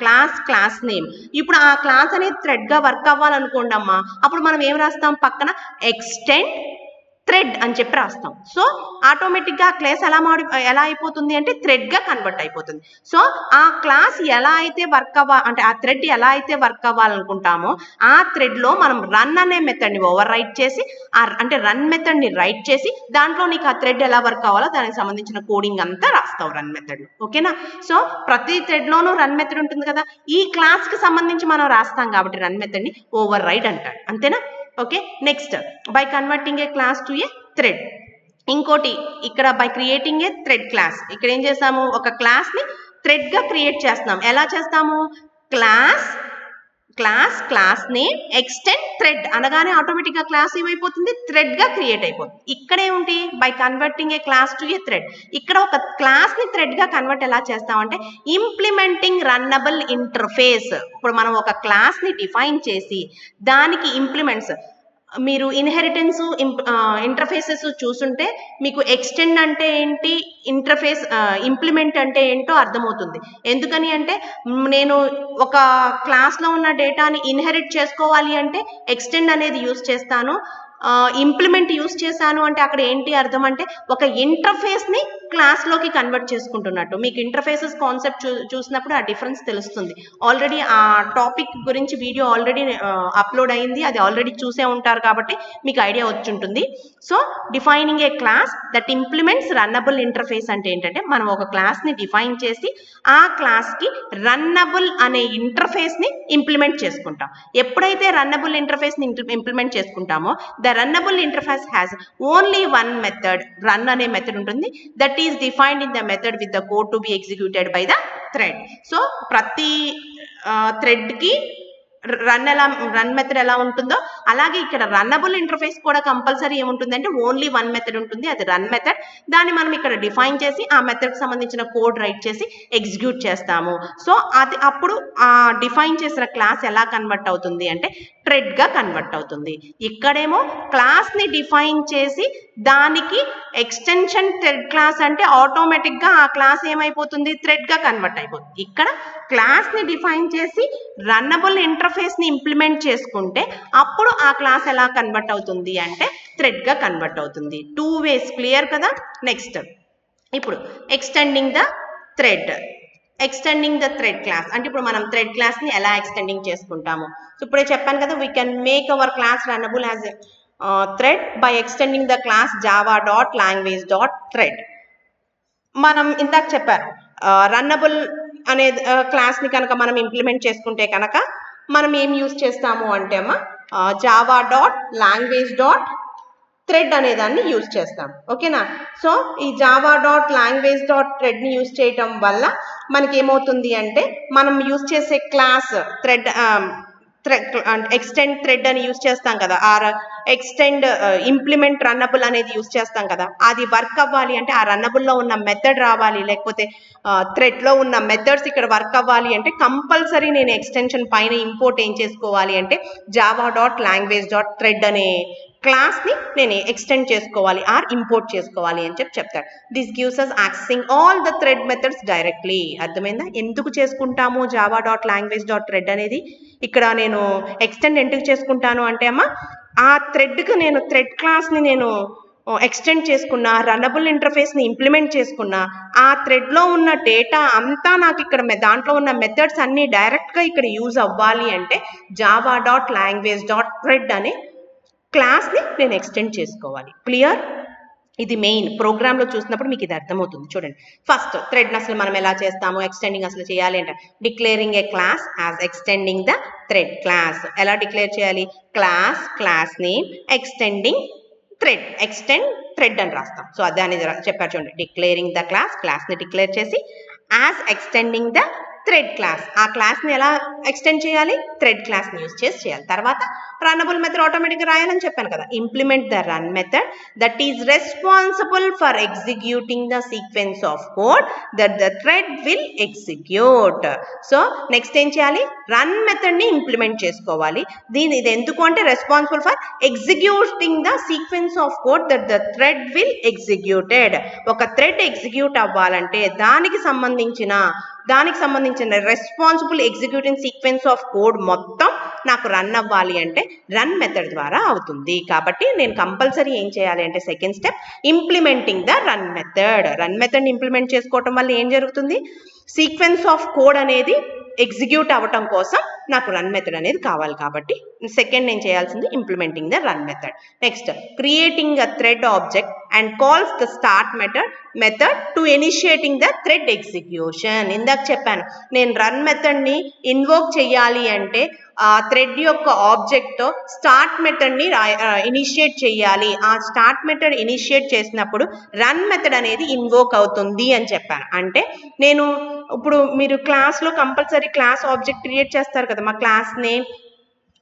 క్లాస్ నేమ్. ఇప్పుడు ఆ క్లాస్ అనేది థ్రెడ్ గా వర్క్ అవ్వాలనుకోండి అమ్మా, అప్పుడు మనం ఏం రాస్తాం పక్కన ఎక్స్టెండ్ థ్రెడ్ అని చెప్పి రాస్తాం. సో ఆటోమేటిక్ గా ఆ క్లాస్ ఎలా అయిపోతుంది అంటే థ్రెడ్ గా కన్వర్ట్ అయిపోతుంది. సో ఆ క్లాస్ ఎలా అయితే అంటే ఆ థ్రెడ్ ఎలా అయితే వర్క్ అవ్వాలనుకుంటామో ఆ థ్రెడ్ లో మనం రన్ అనే మెథడ్ ని ఓవర్ రైట్ చేసి అంటే రన్ మెథడ్ ని రైట్ చేసి దాంట్లో నీకు ఆ థ్రెడ్ ఎలా వర్క్ అవ్వాలో దానికి సంబంధించిన కోడింగ్ అంతా రాస్తావు రన్ మెథడ్ లో. ఓకేనా, సో ప్రతి థ్రెడ్ లోనూ రన్ మెథడ్ ఉంటుంది కదా, ఈ క్లాస్ కి సంబంధించి మనం రాస్తాం కాబట్టి రన్ మెథడ్ ని ఓవర్ రైడ్ అంటాడు. అంతేనా? Okay, next by converting A class to A thread. ఇంకోటి ఇక్కడ by creating a thread class, ఇక్కడ ఏం చేసాము ఒక క్లాస్ ని థ్రెడ్గా క్రియేట్ చేస్తున్నాం. ఎలా చేస్తాము? క్లాస్ నేమ్ ఎక్స్టెండ్ థ్రెడ్ అనగానే ఆటోమేటిక్గా క్లాస్ ఏమైపోతుంది? థ్రెడ్గా క్రియేట్ అయిపోతుంది. ఇక్కడ ఏమిటి? By converting A class to A thread. ఇక్కడ ఒక క్లాస్ని థ్రెడ్గా కన్వర్ట్ ఎలా చేస్తామంటే ఇంప్లిమెంటింగ్ రన్నబుల్ ఇంటర్ఫేస్. ఇప్పుడు మనం ఒక క్లాస్ని డిఫైన్ చేసి దానికి ఇంప్లిమెంట్స్, మీరు ఇన్హెరిటెన్స్ ఇంటర్ఫేసెస్ చూసుంటే మీకు ఎక్స్టెండ్ అంటే ఏంటి, ఇంటర్ఫేస్ ఇంప్లిమెంట్ అంటే ఏంటో అర్థమవుతుంది. ఎందుకని అంటే నేను ఒక క్లాస్లో ఉన్న డేటాని ఇన్హెరిట్ చేసుకోవాలి అంటే ఎక్స్టెండ్ అనేది యూజ్ చేస్తాను. ఇంప్లిమెంట్ యూజ్ చేశాను అంటే అక్కడ ఏంటి అర్థం అంటే ఒక ఇంటర్ఫేస్ని క్లాస్లోకి కన్వర్ట్ చేసుకుంటున్నట్టు. మీకు ఇంటర్ఫేసెస్ కాన్సెప్ట్ చూసినప్పుడు ఆ డిఫరెన్స్ తెలుస్తుంది. ఆల్రెడీ ఆ టాపిక్ గురించి వీడియో ఆల్రెడీ అప్లోడ్ అయింది, అది ఆల్రెడీ చూసే ఉంటారు కాబట్టి మీకు ఐడియా వచ్చి ఉంటుంది. So defining A class that implements runnable interface అంటే ఏంటంటే మనం ఒక క్లాస్ని డిఫైన్ చేసి ఆ క్లాస్కి రన్నబుల్ అనే ఇంటర్ఫేస్ని ఇంప్లిమెంట్ చేసుకుంటాం. ఎప్పుడైతే రన్నబుల్ ఇంటర్ఫేస్ని ఇంప్లిమెంట్ చేసుకుంటామో the runnable interface has only one method, run అనే మెథడ్ ఉంటుంది. That is defined in the method with the code to be executed by the thread. So ప్రతి థ్రెడ్కి రన్ మెథడ్ ఎలా ఉంటుందో అలాగే ఇక్కడ రన్నబుల్ ఇంటర్ఫేస్ కూడా compulsory ఏముంటుందంటే ఓన్లీ వన్ మెథడ్ ఉంటుంది, అది రన్ మెథడ్. దాన్ని మనం ఇక్కడ డిఫైన్ చేసి ఆ మెథడ్కి సంబంధించిన కోడ్ రైట్ చేసి ఎగ్జిక్యూట్ చేస్తాము. సో అది అప్పుడు ఆ డిఫైన్ చేసిన క్లాస్ ఎలా కన్వర్ట్ అవుతుంది అంటే థ్రెడ్గా కన్వర్ట్ అవుతుంది. ఇక్కడేమో క్లాస్ని డిఫైన్ చేసి దానికి ఎక్స్టెన్షన్ థ్రెడ్ క్లాస్ అంటే ఆటోమేటిక్గా ఆ క్లాస్ ఏమైపోతుంది? థ్రెడ్గా కన్వర్ట్ అయిపోతుంది. ఇక్కడ క్లాస్ని డిఫైన్ చేసి రన్నబుల్ ఇంటర్ఫేస్ని ఇంప్లిమెంట్ చేసుకుంటే అప్పుడు ఆ క్లాస్ ఎలా కన్వర్ట్ అవుతుంది అంటే థ్రెడ్గా కన్వర్ట్ అవుతుంది. 2 ways. క్లియర్ కదా? నెక్స్ట్ ఇప్పుడు extending the thread. Extending the thread class అంటే ఇప్పుడు మనం థ్రెడ్ క్లాస్ని ఎలా ఎక్స్టెండింగ్ చేసుకుంటాము? సో ఇప్పుడే చెప్పాను కదా, we can make our class runnable as thread by extending the class java.language.thread. మనం ఇందాక చెప్పారు రన్నబుల్ అనే క్లాస్ని కనుక మనం ఇంప్లిమెంట్ చేసుకుంటే కనుక మనం ఏం యూజ్ చేస్తాము అంటే అమ్మా java.language.thread అనే దాన్ని యూజ్ చేస్తాం. ఓకేనా? సో ఈ java.language.threadని యూజ్ చేయటం వల్ల మనకి ఏమవుతుంది అంటే మనం యూజ్ చేసే క్లాస్ థ్రెడ్ ఎక్స్టెండ్ థ్రెడ్ అని యూజ్ చేస్తాం కదా, ఆర్ ఎక్స్టెండ్ ఇంప్లిమెంట్ రన్నబుల్ అనేది యూజ్ చేస్తాం కదా, అది వర్క్ అవ్వాలి అంటే ఆ రన్నబుల్లో ఉన్న మెథడ్ రావాలి, లేకపోతే థ్రెడ్లో ఉన్న మెథడ్స్ ఇక్కడ వర్క్ అవ్వాలి అంటే కంపల్సరీ నేను ఎక్స్టెన్షన్ పైన ఇంపోర్ట్ ఏం చేసుకోవాలి అంటే java.language.thread అనే క్లాస్ని నేను ఎక్స్టెండ్ చేసుకోవాలి ఆర్ ఇంపోర్ట్ చేసుకోవాలి అని చెప్తాడు. This gives us accessing all the thread methods directly. అర్థమైందా? ఎందుకు చేసుకుంటాము java.language.thread అనేది? ఇక్కడ నేను ఎక్స్టెండ్ ఎందుకు చేసుకుంటాను అంటే అమ్మా ఆ థ్రెడ్కి నేను థ్రెడ్ క్లాస్ని నేను ఎక్స్టెండ్ చేసుకున్నా, రన్నబుల్ ఇంటర్ఫేస్ని ఇంప్లిమెంట్ చేసుకున్నా, ఆ థ్రెడ్లో ఉన్న డేటా అంతా నాకు ఇక్కడ దాంట్లో ఉన్న మెథడ్స్ అన్నీ డైరెక్ట్గా ఇక్కడ యూజ్ అవ్వాలి అంటే java.language.thread అనే క్లాస్ని నేను ఎక్స్టెండ్ చేసుకోవాలి. క్లియర్? ఇది మెయిన్ ప్రోగ్రామ్లో చూసినప్పుడు మీకు ఇది అర్థమవుతుంది. చూడండి, ఫస్ట్ థ్రెడ్ని అసలు మనం ఎలా చేస్తాము, ఎక్స్టెండింగ్ అసలు చేయాలి అంటే declaring A class as extending the thread class. ఎలా డిక్లేర్ చేయాలి? క్లాస్ నేమ్ ఎక్స్టెండింగ్ థ్రెడ్ అని రాస్తాం. సో అదే అనేది చెప్పారు చూడండి, డిక్లేరింగ్ ద క్లాస్ని డిక్లేర్ చేసి as extending the thread class. ఆ క్లాస్ని ఎలా ఎక్స్టెండ్ చేయాలి? థ్రెడ్ క్లాస్ని యూజ్ చేసి చేయాలి. తర్వాత రన్నబుల్ మెథడ్ ఆటోమేటిక్గా రాయాలని చెప్పాను కదా, implement the run method that is responsible for executing the sequence of code that the thread will execute. So next ఏం చేయాలి? రన్ మెథడ్ని ఇంప్లిమెంట్ చేసుకోవాలి. ఇది ఎందుకు అంటే responsible for executing the sequence of code that the thread will executed. ఒక thread execute అవ్వాలంటే దానికి సంబంధించిన responsible executing sequence of code మొత్తం నాకు రన్ అవ్వాలి అంటే రన్ మెథడ్ ద్వారా అవుతుంది. కాబట్టి నేను కంపల్సరీ ఏం చేయాలి అంటే second step implementing the run మెథడ్ని ఇంప్లిమెంట్ చేసుకోవటం వల్ల ఏం జరుగుతుంది? సీక్వెన్స్ ఆఫ్ కోడ్ అనేది ఎగ్జిక్యూట్ అవ్వటం కోసం నాకు రన్ మెథడ్ అనేది కావాలి. కాబట్టి సెకండ్ నేను చేయాల్సింది implementing the run method. Next creating a thread object and calls the start method to initiating the thread execution. ఇందాక చెప్పాను, నేను రన్ మెథడ్ని ఇన్వోక్ చేయాలి అంటే థ్రెడ్ యొక్క ఆబ్జెక్ట్తో స్టార్ట్ మెథడ్ని ఇనిషియేట్ చేయాలి. ఆ స్టార్ట్ మెథడ్ ఇనిషియేట్ చేసినప్పుడు రన్ మెథడ్ అనేది ఇన్వోక్ అవుతుంది అని చెప్పాను. అంటే నేను ఇప్పుడు మీరు క్లాస్లో కంపల్సరీ క్లాస్ ఆబ్జెక్ట్ క్రియేట్ చేస్తారు కదా, మా class name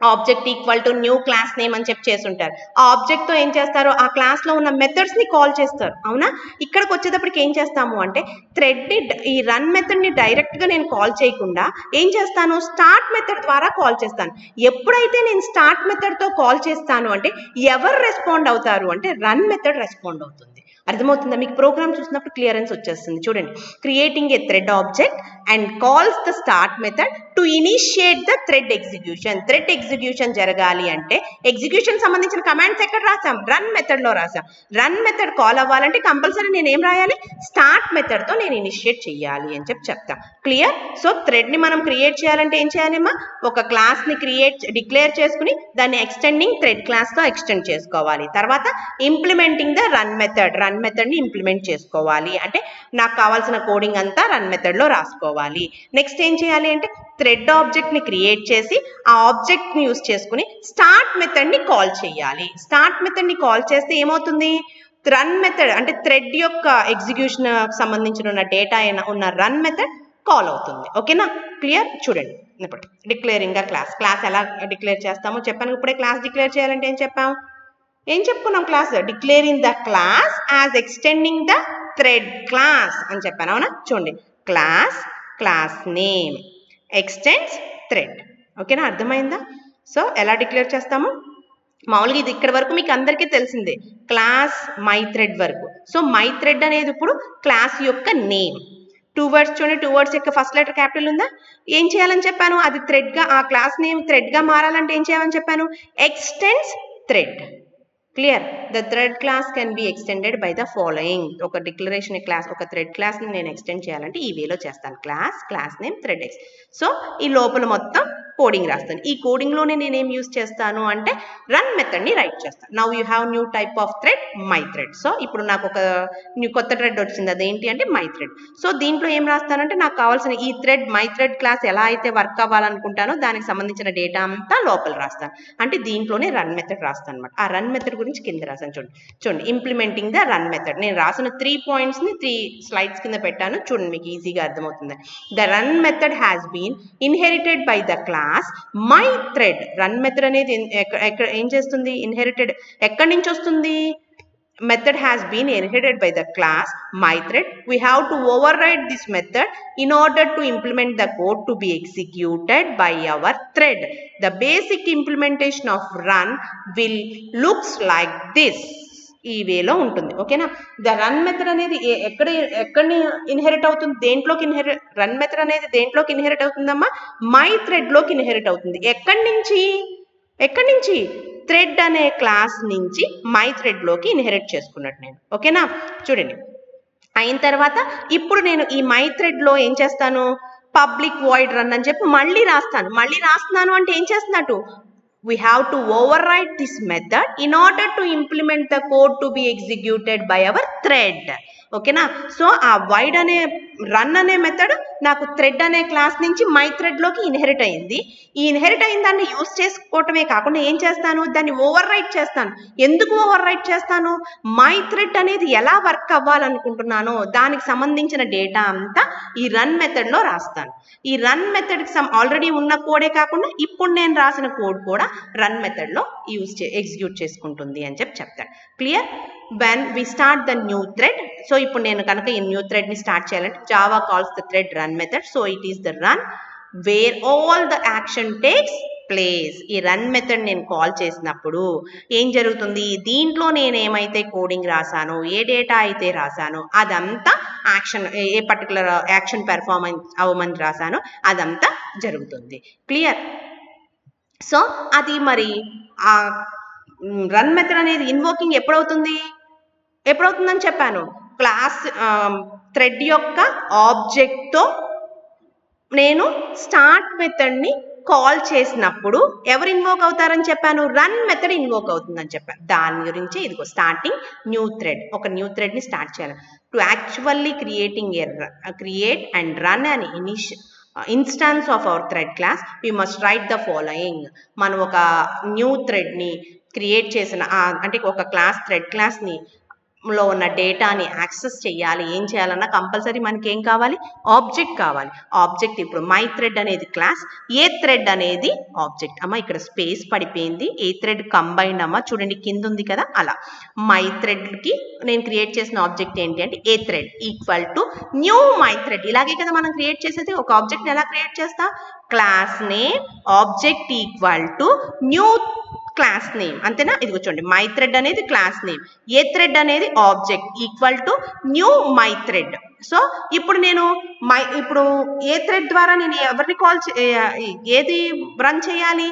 object equal to new class name అని చెప్పి చేస్తుంటారు. ఆ ఆబ్జెక్ట్తో ఏం చేస్తారు, ఆ క్లాస్లో ఉన్న మెథడ్స్ని కాల్ చేస్తారు. అవునా, ఇక్కడికి వచ్చేటప్పటికి ఏం చేస్తాము అంటే థ్రెడ్ని ఈ రన్ మెథడ్ని డైరెక్ట్గా నేను కాల్ చేయకుండా ఏం చేస్తాను, స్టార్ట్ మెథడ్ ద్వారా కాల్ చేస్తాను. ఎప్పుడైతే నేను స్టార్ట్ మెథడ్తో కాల్ చేస్తాను అంటే ఎవరు రెస్పాండ్ అవుతారు అంటే రన్ మెథడ్ రెస్పాండ్ అవుతుంది. అర్థమవుతుందా మీకు? ప్రోగ్రామ్ చూసినప్పుడు క్లియరెన్స్ వచ్చేస్తుంది. చూడండి, creating a thread object and calls the start method to initiate the thread execution. Thread execution జరగాలి అంటే ఎగ్జిక్యూషన్ సంబంధించిన కమాండ్స్ ఎక్కడ రాసాం, రన్ మెథడ్లో రాసాం. రన్ మెథడ్ కాల్ అవ్వాలంటే కంపల్సరీ నేను ఏం రాయాలి, స్టార్ట్ మెథడ్తో నేను ఇనిషియేట్ చేయాలి అని చెప్పి చెప్తాం. క్లియర్? సో థ్రెడ్ని మనం క్రియేట్ చేయాలంటే ఏం చేయాలమ్మా, ఒక క్లాస్ని డిక్లేర్ చేసుకుని దాన్ని ఎక్స్టెండింగ్ థ్రెడ్ క్లాస్తో ఎక్స్టెండ్ చేసుకోవాలి. తర్వాత ఇంప్లిమెంటింగ్ ద రన్ మెథడ్ని ఇంప్లిమెంట్ చేసుకోవాలి. అంటే నాకు కావాల్సిన కోడింగ్ అంతా రన్ మెథడ్లో రాసుకోవాలి. నెక్స్ట్ ఏం చేయాలి అంటే థ్రెడ్ ఆబ్జెక్ట్ని క్రియేట్ చేసి ఆ ఆబ్జెక్ట్ని యూస్ చేసుకుని స్టార్ట్ మెథడ్ని కాల్ చేయాలి. స్టార్ట్ మెథడ్ని కాల్ చేస్తే ఏమవుతుంది, రన్ మెథడ్ అంటే థ్రెడ్ యొక్క ఎగ్జిక్యూషన్ సంబంధించిన డేటా ఉన్న రన్ మెథడ్ కాల్ అవుతుంది. ఓకేనా? క్లియర్? చూడండి, ఇప్పుడు డిక్లేరింగ్ క్లాస్ ఎలా డిక్లేర్ చేస్తామో చెప్పాను. ఇప్పుడే క్లాస్ డిక్లేర్ చేయాలంటే ఏం చెప్పుకున్నాం, class declaring the class as extending the thread class అని చెప్పాను. అవునా? చూడండి, క్లాస్ నేమ్ ఎక్స్టెండ్స్ థ్రెడ్. ఓకేనా? అర్థమైందా? సో ఎలా డిక్లేర్ చేస్తాము, మామూలుగా ఇది ఇక్కడ వరకు మీకు అందరికీ తెలిసిందే, క్లాస్ మై థ్రెడ్ వరకు. సో మై థ్రెడ్ అనేది ఇప్పుడు క్లాస్ యొక్క నేమ్. 2 వర్డ్స్ చూడండి, 2 వర్డ్స్ యొక్క ఫస్ట్ లెటర్ క్యాపిటల్ ఉందా? ఏం చేయాలని చెప్పాను, అది థ్రెడ్గా, ఆ క్లాస్ నేమ్ థ్రెడ్గా మారాలంటే ఏం చేయాలని చెప్పాను, extends thread. Clear? The thread class can be extended by the following. ఒక డిక్లరేషన్ క్లాస్, ఒక థ్రెడ్ క్లాస్ని నేను ఎక్స్టెండ్ చేయాలంటే ఈ వేలో చేస్తాను, class name thread X. So ఈ లోపల మొత్తం కోడింగ్ రాస్తాను. ఈ కోడింగ్లోనే నేనేం యూస్ చేస్తాను అంటే రన్ మెథడ్ని రైట్ చేస్తాను. Now you have new type of thread, my thread. So ఇప్పుడు నాకు ఒక కొత్త థ్రెడ్ వచ్చింది, అదేంటి అంటే మై థ్రెడ్. సో దీంట్లో ఏం రాస్తానంటే నాకు కావాల్సిన ఈ థ్రెడ్, మై థ్రెడ్ క్లాస్ ఎలా అయితే వర్క్ అవ్వాలనుకుంటానో దానికి సంబంధించిన డేటా అంతా లోపల రాస్తాను. అంటే దీంట్లోనే రన్ మెథడ్ రాస్తాను అనమాట. ఆ రన్ మెథడ్ గురించి కింద రాసాను. చూడండి, ఇంప్లిమెంటింగ్ ద రన్ మెథడ్. నేను రాసిన 3 పాయింట్స్ని 3 స్లైడ్స్ కింద పెట్టాను. చూడండి, మీకు ఈజీగా అర్థమవుతుంది. The run method has been inherited by the class my thread. Run method అనేది ఎక్కడ ఏం చేస్తుంది, ఇన్హెరిటెడ్ ఎక్కడి నుంచి వస్తుంది, method has been inherited by the class mythread. We have to override this method in order to implement the code to be executed by our thread. The basic implementation of run will looks like this. ఈ వేలో ఉంటుంది. ఓకేనా? The run method అనేది ఎక్కడిని inherit అవుతుంది, దేంట్లోకి run method అనేది దేంట్లోకి inherit అవుతుందమ్మా, my థ్రెడ్లోకి inherit అవుతుంది. ఎక్కడి నుంచి థ్రెడ్ అనే క్లాస్ నుంచి మై థ్రెడ్లోకి ఇన్హెరిట్ చేసుకున్నట్టు నేను. ఓకేనా? చూడండి, అయిన తర్వాత ఇప్పుడు నేను ఈ మై థ్రెడ్లో ఏం చేస్తాను, పబ్లిక్ వాయిడ్ రన్ అని చెప్పి మళ్ళీ రాస్తున్నాను అంటే ఏం చేస్తున్నట్టు, we have to override this method in order to implement the code to be executed by our thread. ఓకేనా? సో ఆ వైడ్ అనే రన్ అనే మెథడ్ నాకు థ్రెడ్ అనే క్లాస్ నుంచి మై థ్రెడ్లోకి ఇన్హెరిట్ అయింది. ఈ ఇన్హెరిట్ అయిన దాన్ని యూస్ చేసుకోవటమే కాకుండా ఏం చేస్తాను, దాన్ని ఓవర్ రైట్ చేస్తాను. ఎందుకు ఓవర్ రైట్ చేస్తాను, మై థ్రెడ్ అనేది ఎలా వర్క్ అవ్వాలనుకుంటున్నానో దానికి సంబంధించిన డేటా అంతా ఈ రన్ మెథడ్లో రాస్తాను. ఈ రన్ మెథడ్కి ఆల్రెడీ ఉన్న కోడే కాకుండా ఇప్పుడు నేను రాసిన కోడ్ కూడా రన్ మెథడ్లో ఎగ్జిక్యూట్ చేసుకుంటుంది అని చెప్తాను. Clear? when we start the new thread, so ఇప్పుడు నేను కనుక ఈ న్యూ థ్రెడ్ ని స్టార్ట్ చేయాలంటే Java calls the thread run method, so it is the run where all the action takes place. ఈ రన్ మెథడ్ నేను కాల్ చేసినప్పుడు ఏం జరుగుతుంది, దీంట్లో నేను ఏమైతే కోడింగ్ రాసానో, ఏ డేటా అయితే రాసానో అదంతా యాక్షన్, ఏ పర్టికులర్ యాక్షన్ పెర్ఫార్మెన్స్ అవ్వమని రాసానో అదంతా జరుగుతుంది. క్లియర్? సో అది మరి ఆ రన్ మెథడ్ అనేది ఇన్వోకింగ్ ఎప్పుడవుతుందని చెప్పాను, క్లాస్ థ్రెడ్ యొక్క ఆబ్జెక్ట్తో నేను స్టార్ట్ మెథడ్ని కాల్ చేసినప్పుడు ఎవరు ఇన్వోక్ అవుతారని చెప్పాను, రన్ మెథడ్ ఇన్వోక్ అవుతుందని చెప్పాను. దాని గురించి ఇదిగో స్టార్టింగ్ న్యూ థ్రెడ్, ఒక న్యూ థ్రెడ్ని స్టార్ట్ చేయాలి. To actually create and run instance of our thread class we must right the following. మనం ఒక న్యూ థ్రెడ్ని క్రియేట్ చేసిన అంటే ఒక థ్రెడ్ క్లాస్ని లో ఉన్న డేటాని యాక్సెస్ చేయాలి. ఏం చేయాలన్నా కంపల్సరీ మనకి ఏం కావాలి? ఆబ్జెక్ట్ కావాలి. ఆబ్జెక్ట్ ఇప్పుడు మై థ్రెడ్ అనేది క్లాస్, ఏ థ్రెడ్ అనేది ఆబ్జెక్ట్. అమ్మ ఇక్కడ స్పేస్ పడిపోయింది, ఏ థ్రెడ్ కంబైన్డ్ అమ్మ చూడండి కింద ఉంది కదా, అలా మై థ్రెడ్కి నేను క్రియేట్ చేసిన ఆబ్జెక్ట్ ఏంటి అంటే A thread equal to new my thread. ఇలాగే కదా మనం క్రియేట్ చేసేది. ఒక ఆబ్జెక్ట్ని ఎలా క్రియేట్ చేస్తా? Class name object equal to new class name, అంతేనా? ఇది చూడండి, మై థ్రెడ్ అనేది క్లాస్ నేమ్, ఏ థ్రెడ్ అనేది object equal to new my thread. So ఇప్పుడు నేను ఇప్పుడు ఏ థ్రెడ్ ద్వారా నేను ఎవరిని ఏది రన్ చేయాలి?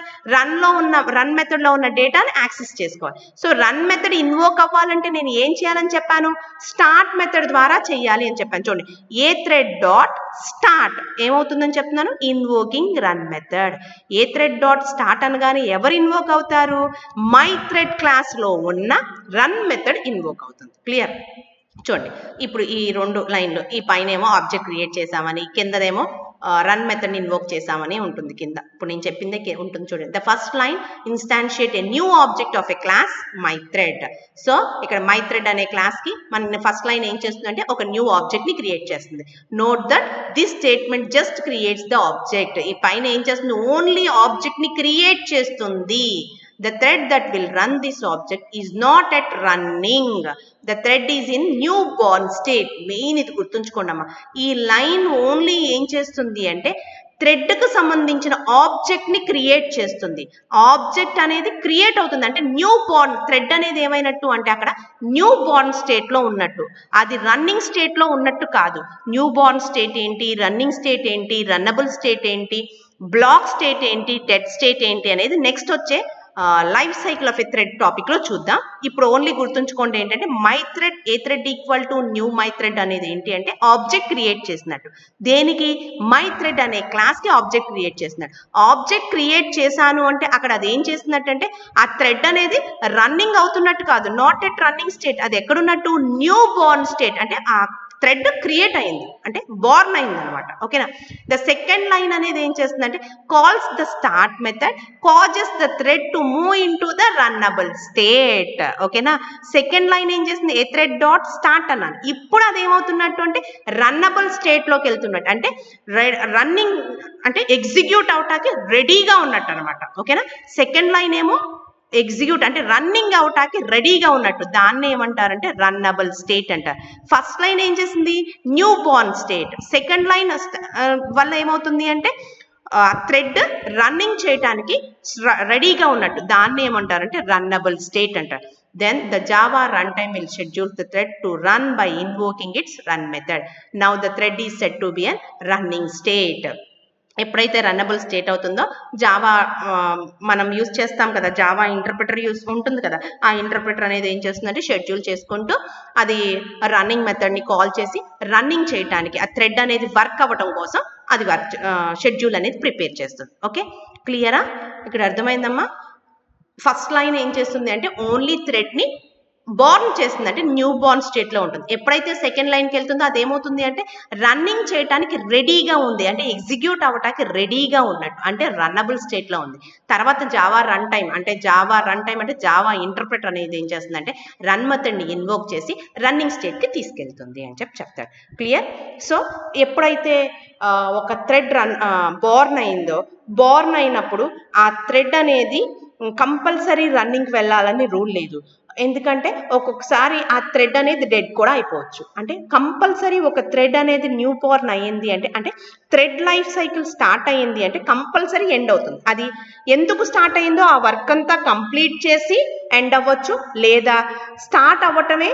రన్ మెథడ్లో ఉన్న డేటాని యాక్సెస్ చేసుకోవాలి. సో రన్ మెథడ్ ఇన్వోక్ అవ్వాలంటే నేను ఏం చేయాలని చెప్పాను? స్టార్ట్ మెథడ్ ద్వారా చేయాలి అని చెప్పాను. చూడండి, ఏ థ్రెడ్ డాట్ స్టార్ట్ ఏమవుతుందని చెప్తున్నాను? Invoking run method. A thread dot start అనగానే ఎవరు ఇన్వోక్ అవుతారు? మై థ్రెడ్ క్లాస్లో ఉన్న రన్ మెథడ్ ఇన్వోక్ అవుతుంది. క్లియర్? చూడండి, ఇప్పుడు ఈ 2 లైన్లు, ఈ పైన ఏమో ఆబ్జెక్ట్ క్రియేట్ చేసామని, కిందదేమో రన్ మెథడ్ని ఇన్వోక్ చేసామని ఉంటుంది కింద. ఇప్పుడు నేను చెప్పిందే ఉంటుంది చూడండి. The first line instantiate a new object of a class my thread. So ఇక్కడ మై థ్రెడ్ అనే క్లాస్కి మన ఫస్ట్ లైన్ ఏం చేస్తుందంటే ఒక న్యూ ఆబ్జెక్ట్ని క్రియేట్ చేస్తుంది. Note that this statement just creates the object. ఈ పైన ఏం చేస్తుంది? ఓన్లీ ఆబ్జెక్ట్ని క్రియేట్ చేస్తుంది. The thread that will run this object is not at running. The thread is in newborn state. Main ఇది గుర్తుంచుకోండమ్మా. ఈ లైన్ ఓన్లీ ఏం చేస్తుంది అంటే థ్రెడ్కి సంబంధించిన ఆబ్జెక్ట్ని క్రియేట్ చేస్తుంది. ఆబ్జెక్ట్ అనేది క్రియేట్ అవుతుంది అంటే న్యూ బార్న్ థ్రెడ్ అనేది ఏమైనట్టు అంటే అక్కడ న్యూ బార్న్ స్టేట్లో ఉన్నట్టు, అది రన్నింగ్ స్టేట్లో ఉన్నట్టు కాదు. న్యూ బార్న్ స్టేట్ ఏంటి, రన్నింగ్ స్టేట్ ఏంటి, రన్నబుల్ స్టేట్ ఏంటి, బ్లాక్ స్టేట్ ఏంటి, డెడ్ స్టేట్ ఏంటి అనేది నెక్స్ట్ వచ్చే life cycle of a thread టాపిక్లో చూద్దాం. ఇప్పుడు ఓన్లీ గుర్తుంచుకోండి ఏంటంటే my thread, A thread equal to new my thread అనేది ఏంటి అంటే ఆబ్జెక్ట్ క్రియేట్ చేసినట్టు. దేనికి? మై థ్రెడ్ అనే క్లాస్కి ఆబ్జెక్ట్ క్రియేట్ చేసినట్టు. ఆబ్జెక్ట్ క్రియేట్ చేశాను అంటే అక్కడ అది ఏం చేస్తున్నట్టు అంటే ఆ థ్రెడ్ అనేది రన్నింగ్ అవుతున్నట్టు కాదు, నాట్ ఎట్ రన్నింగ్ స్టేట్. అది ఎక్కడున్నట్టు? న్యూ బార్న్ స్టేట్, అంటే ఆ థ్రెడ్ క్రియేట్ అయింది అంటే బోర్న్ అయింది అనమాట. ఓకేనా? ద సెకండ్ లైన్ అనేది ఏం చేస్తుందంటే calls the start method, causes the thread to move in to the runnable state. ఓకేనా? సెకండ్ లైన్ ఏం చేస్తుంది? ఏ థ్రెడ్ డాట్ స్టార్ట్ అన్నాను. ఇప్పుడు అది ఏమవుతున్నట్టు అంటే రన్నబుల్ స్టేట్లోకి వెళ్తున్నట్టు, అంటే రన్నింగ్ అంటే ఎగ్జిక్యూట్ అవటానికి రెడీగా ఉన్నట్టు అనమాట. ఓకేనా? సెకండ్ లైన్ ఏమో ఎగ్జిక్యూట్ అంటే రన్నింగ్ అవటానికి రెడీగా ఉన్నట్టు, దాన్ని ఏమంటారంటే రన్నబుల్ స్టేట్ అంటారు. ఫస్ట్ లైన్ ఏం చేసింది? New born state. Second line వల్ల ఏమవుతుంది అంటే థ్రెడ్ రన్నింగ్ చేయడానికి రెడీగా ఉన్నట్టు, దాన్ని ఏమంటారంటే రన్నబుల్ స్టేట్ అంటారు. Then the Java runtime will schedule the thread to run by invoking its run method. Now the thread is said to be a running state. ఎప్పుడైతే రన్నబుల్ స్టేట్ అవుతుందో Java మనం use చేస్తాం కదా, Java interpreter use ఉంటుంది కదా, ఆ interpreter అనేది ఏం చేస్తుందంటే షెడ్యూల్ చేసుకుంటూ అది రన్నింగ్ మెథడ్ని కాల్ చేసి రన్నింగ్ చేయడానికి ఆ థ్రెడ్ అనేది వర్క్ అవ్వడం కోసం అది షెడ్యూల్ అనేది ప్రిపేర్ చేస్తుంది. ఓకే, క్లియరా? ఇక్కడ అర్థమైందమ్మా? ఫస్ట్ లైన్ ఏం చేస్తుంది అంటే ఓన్లీ థ్రెడ్ని బోర్న్ చేస్తుంది అంటే న్యూ బార్న్ స్టేట్లో ఉంటుంది. ఎప్పుడైతే సెకండ్ లైన్కి వెళ్తుందో అదేమవుతుంది అంటే రన్నింగ్ చేయడానికి రెడీగా ఉంది, అంటే ఎగ్జిక్యూట్ అవ్వడానికి రెడీగా ఉన్నట్టు, అంటే రన్నబుల్ స్టేట్లో ఉంది. తర్వాత జావా రన్ టైం అంటే జావా ఇంటర్ప్రిటర్ అనేది ఏం చేస్తుందంటే రన్ మెథడ్ని ఇన్వోక్ చేసి రన్నింగ్ స్టేట్కి తీసుకెళ్తుంది అని చెప్తాడు. క్లియర్? సో ఎప్పుడైతే ఒక థ్రెడ్ బోర్న్ అయినప్పుడు ఆ థ్రెడ్ అనేది కంపల్సరీ రన్నింగ్కి వెళ్ళాలని రూల్ లేదు. ఎందుకంటే ఒక్కొక్కసారి ఆ థ్రెడ్ అనేది డెడ్ కూడా అయిపోవచ్చు. అంటే కంపల్సరీ ఒక థ్రెడ్ అనేది న్యూ బార్న్ అయ్యింది అంటే థ్రెడ్ లైఫ్ సైకిల్ స్టార్ట్ అయ్యింది అంటే కంపల్సరీ ఎండ్ అవుతుంది. అది ఎందుకు స్టార్ట్ అయ్యిందో ఆ వర్క్ అంతా కంప్లీట్ చేసి ఎండ్ అవ్వచ్చు, లేదా స్టార్ట్ అవ్వటమే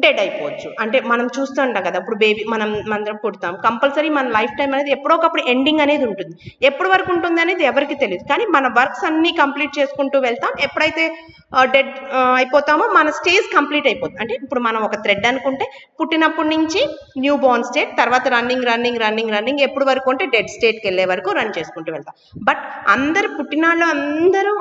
డెడ్ అయిపోవచ్చు. అంటే మనం చూస్తుంటాం కదా, ఇప్పుడు మనం పుడతాం, కంపల్సరీ మన లైఫ్ టైం అనేది ఎప్పుడో ఒకప్పుడు ఎండింగ్ అనేది ఉంటుంది. ఎప్పటి వరకు ఉంటుంది అనేది ఎవరికి తెలియదు, కానీ మన వర్క్స్ అన్నీ కంప్లీట్ చేసుకుంటూ వెళ్తాం. ఎప్పుడైతే డెడ్ అయిపోతామో మన స్టేజ్ కంప్లీట్ అయిపోతుంది. అంటే ఇప్పుడు మనం ఒక థ్రెడ్ అనుకుంటే పుట్టినప్పటి నుంచి న్యూ బార్న్ స్టేట్, తర్వాత రన్నింగ్ ఎప్పుడు వరకు అంటే డెడ్ స్టేట్కి వెళ్ళే వరకు రన్ చేసుకుంటూ వెళ్తాం. బట్ పుట్టినాళ్ళు అందరూ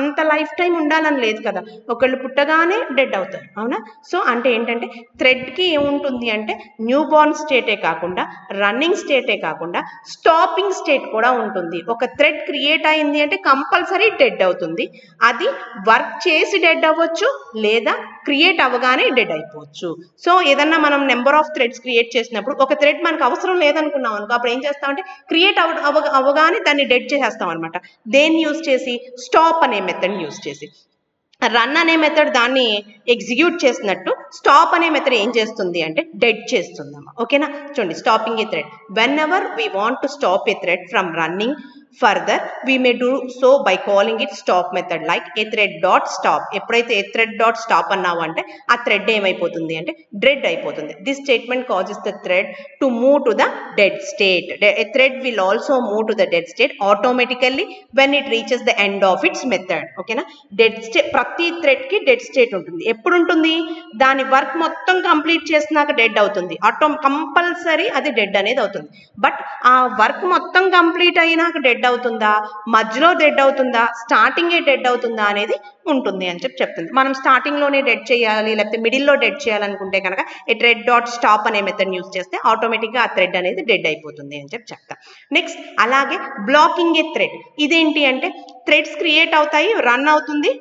అంత లైఫ్ టైం ఉండాలని లేదు కదా, ఒకళ్ళు పుట్టగానే డెడ్ అవుతారు. అవునా? సో అంటే ఏంటంటే ఏంటంటే థ్రెడ్కి ఏముంటుంది అంటే న్యూ బార్న్ స్టేటే కాకుండా రన్నింగ్ స్టేటే కాకుండా స్టాపింగ్ స్టేట్ కూడా ఉంటుంది. ఒక థ్రెడ్ క్రియేట్ అయింది అంటే కంపల్సరీ డెడ్ అవుతుంది. అది వర్క్ చేసి డెడ్ అవ్వచ్చు లేదా క్రియేట్ అవ్వగానే డెడ్ అయిపోవచ్చు. సో ఏదన్నా మనం నెంబర్ ఆఫ్ థ్రెడ్స్ క్రియేట్ చేసినప్పుడు ఒక థ్రెడ్ మనకు అవసరం లేదనుకున్నాం అనుకో, అప్పుడు ఏం చేస్తామంటే క్రియేట్ అవ్వగానే దాన్ని డెడ్ చేసేస్తాం అనమాట. దేన్ని యూజ్ చేసి? స్టాప్ అనే మెథడ్ యూజ్ చేసి. రన్ అనే మెథడ్ దాన్ని ఎగ్జిక్యూట్ చేసినట్టు స్టాప్ అనే మెథడ్ ఏం చేస్తుంది అంటే డెడ్ చేస్తుందమ్మా. ఓకేనా? చూడండి, stopping A thread. When ever we want to stop A thread from running further we may do so by calling it stop method like a thread dot stop. ఎప్పుడైతే a thread dot stop అన్నావు అంటే ఆ thread ఏమైపోతుంది అంటే dead అయిపోతుంది. This statement causes the thread to move to the dead state. a thread will also move to the dead state automatically when it reaches the end of its method. ఓకేనా? Dead state, ప్రతి thread కి dead state ఉంటుంది. ఎప్పుడు ఉంటుంది? దాని work మొత్తం complete చేసినాక dead అవుతుంది. కంపల్సరీ అది డెడ్ అనేది అవుతుంది. బట్ ఆ వర్క్ మొత్తం కంప్లీట్ అయినాక డెడ్ అవుతుందా, మధ్యలో డెడ్ అవుతుందా, స్టార్టింగే డెడ్ అవుతుందా అనేది ఉంటుంది అని చెప్తుంది. మనం స్టార్టింగ్ లోనే డెడ్ చేయాలి లేకపోతే మిడిల్లో డెడ్ చేయాలనుకుంటే కనుక ఈ థ్రెడ్ డాట్ స్టాప్ అనే మెథడ్ యూజ్ చేస్తే ఆటోమేటిక్ గా ఆ థ్రెడ్ అనేది డెడ్ అయిపోతుంది అని చెప్తా. నెక్స్ట్ అలాగే బ్లాకింగ్ ఏ థ్రెడ్. ఇదేంటి అంటే థ్రెడ్స్ క్రియేట్ అవుతాయి, రన్ అవుతుంది,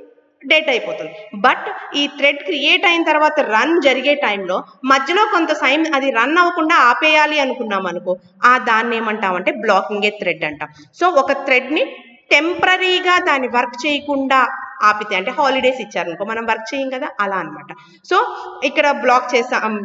డెడ్ అయిపోతుంది. బట్ ఈ థ్రెడ్ క్రియేట్ అయిన తర్వాత రన్ జరిగే టైంలో మధ్యలో కొంత టైం అది రన్ అవ్వకుండా ఆపేయాలి అనుకున్నాం అనుకో, ఆ దాన్ని ఏమంటామంటే బ్లాకింగ్ ఏ థ్రెడ్ అంటాం. సో ఒక థ్రెడ్ని టెంపరీగా దాన్ని వర్క్ చేయకుండా ఆపితే, అంటే హాలిడేస్ ఇచ్చారనుకో మనం వర్క్ చేయం కదా, అలా అనమాట. సో ఇక్కడ బ్లాక్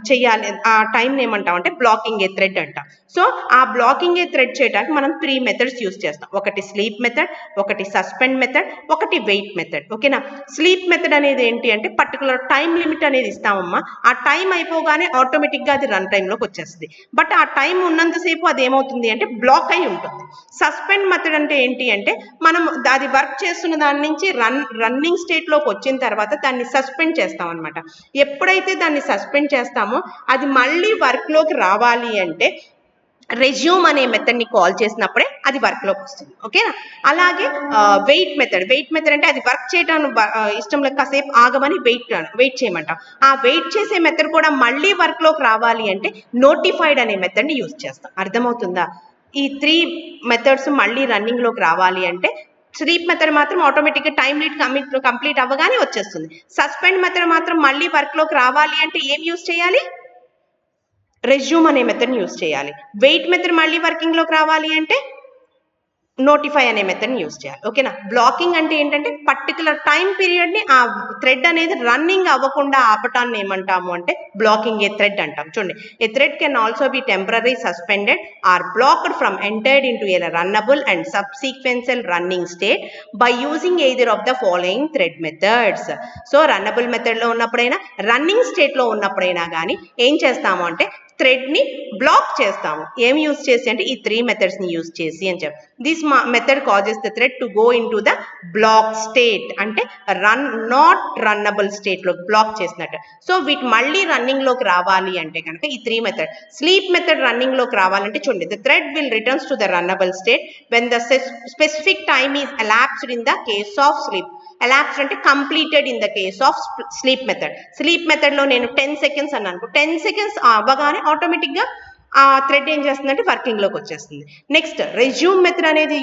చెయ్యాలి, ఆ టైంని ఏమంటాం అంటే బ్లాకింగ్ ఏ థ్రెడ్ అంటాం. సో ఆ బ్లాకింగ్ ఏ థ్రెడ్ చేయడానికి మనం 3 మెథడ్స్ యూజ్ చేస్తాం. ఒకటి స్లీప్ మెథడ్, ఒకటి సస్పెండ్ మెథడ్, ఒకటి వెయిట్ మెథడ్. ఓకేనా? స్లీప్ మెథడ్ అనేది ఏంటి అంటే పర్టికులర్ టైం లిమిట్ అనేది ఇస్తామమ్మా. ఆ టైం అయిపోగానే ఆటోమేటిక్గా అది రన్ టైంలోకి వచ్చేస్తుంది. బట్ ఆ టైం ఉన్నంతసేపు అది ఏమవుతుంది అంటే బ్లాక్ అయి ఉంటుంది. సస్పెండ్ మెథడ్ అంటే ఏంటి అంటే మనం అది వర్క్ చేస్తున్న దాని నుంచి రన్నింగ్ స్టేట్లోకి వచ్చిన తర్వాత దాన్ని సస్పెండ్ చేస్తాం అనమాట. ఎప్పుడైతే దాన్ని సస్పెండ్ చేస్తామో అది మళ్ళీ వర్క్లోకి రావాలి అంటే రెజ్యూమ్ అనే మెథడ్ని కాల్ చేసినప్పుడే అది వర్క్లోకి వస్తుంది. ఓకేనా? అలాగే వెయిట్ మెథడ్ అంటే అది వర్క్ చేయడం ఇష్టం లేక కాసేపు ఆగమని వెయిట్ చేయమంటాం. ఆ వెయిట్ చేసే మెథడ్ కూడా మళ్ళీ వర్క్లోకి రావాలి అంటే నోటిఫైడ్ అనే మెథడ్ని యూజ్ చేస్తాం. అర్థమవుతుందా? ఈ 3 మెథడ్స్ మళ్ళీ రన్నింగ్లోకి రావాలి అంటే స్లీప్ మెథడ్ మాత్రం ఆటోమేటిక్గా టైం లిమిట్ కంప్లీట్ అవ్వగానే వచ్చేస్తుంది. సస్పెండ్ మెథడ్ మాత్రం మళ్ళీ వర్క్లోకి రావాలి అంటే ఏం యూజ్ చేయాలి? రెజ్యూమ్ అనే మెథడ్ని యూజ్ చేయాలి. వెయిట్ మెథడ్ మళ్ళీ వర్కింగ్లోకి రావాలి అంటే నోటిఫై అనే మెథడ్ని యూజ్ చేయాలి. ఓకేనా? బ్లాకింగ్ అంటే ఏంటంటే పర్టికులర్ టైం పీరియడ్ని ఆ థ్రెడ్ అనేది రన్నింగ్ అవ్వకుండా ఆపటాన్ని ఏమంటాము అంటే బ్లాకింగ్ ఏ థ్రెడ్ అంటాం. చూడండి, a thread can also be temporary suspended or blocked from entered into a runnable and subsequential running state by using either of the following thread methods. So runnable మెథడ్లో ఉన్నప్పుడైనా running స్టేట్లో ఉన్నప్పుడైనా కానీ ఏం చేస్తాము అంటే థ్రెడ్ని బ్లాక్ చేస్తాము. ఏం యూజ్ చేసి అంటే ఈ 3 మెథడ్స్ని యూజ్ చేసి అని చెప్పి. This method causes the thread to go in to the black state, అంటే నాట్ రన్నబుల్ స్టేట్లో బ్లాక్ చేసినట్టు. సో వీటి మళ్ళీ రన్నింగ్లోకి రావాలి అంటే కనుక ఈ 3 మెథడ్. స్లీప్ మెథడ్ రన్నింగ్లోకి రావాలంటే చూడండి, the thread will returns to the runnable state when the specific time is elapsed in the case of sleep. elapsed అంటే completed in the case of sleep method. Sleep మెథడ్లో నేను 10 seconds అన్నాను, 10 seconds అవ్వగానే ఆటోమేటిక్గా ఆ thread ఏం చేస్తుందంటే వర్కింగ్లోకి వచ్చేస్తుంది. నెక్స్ట్ రెజ్యూమ్ మెథడ్ అనేది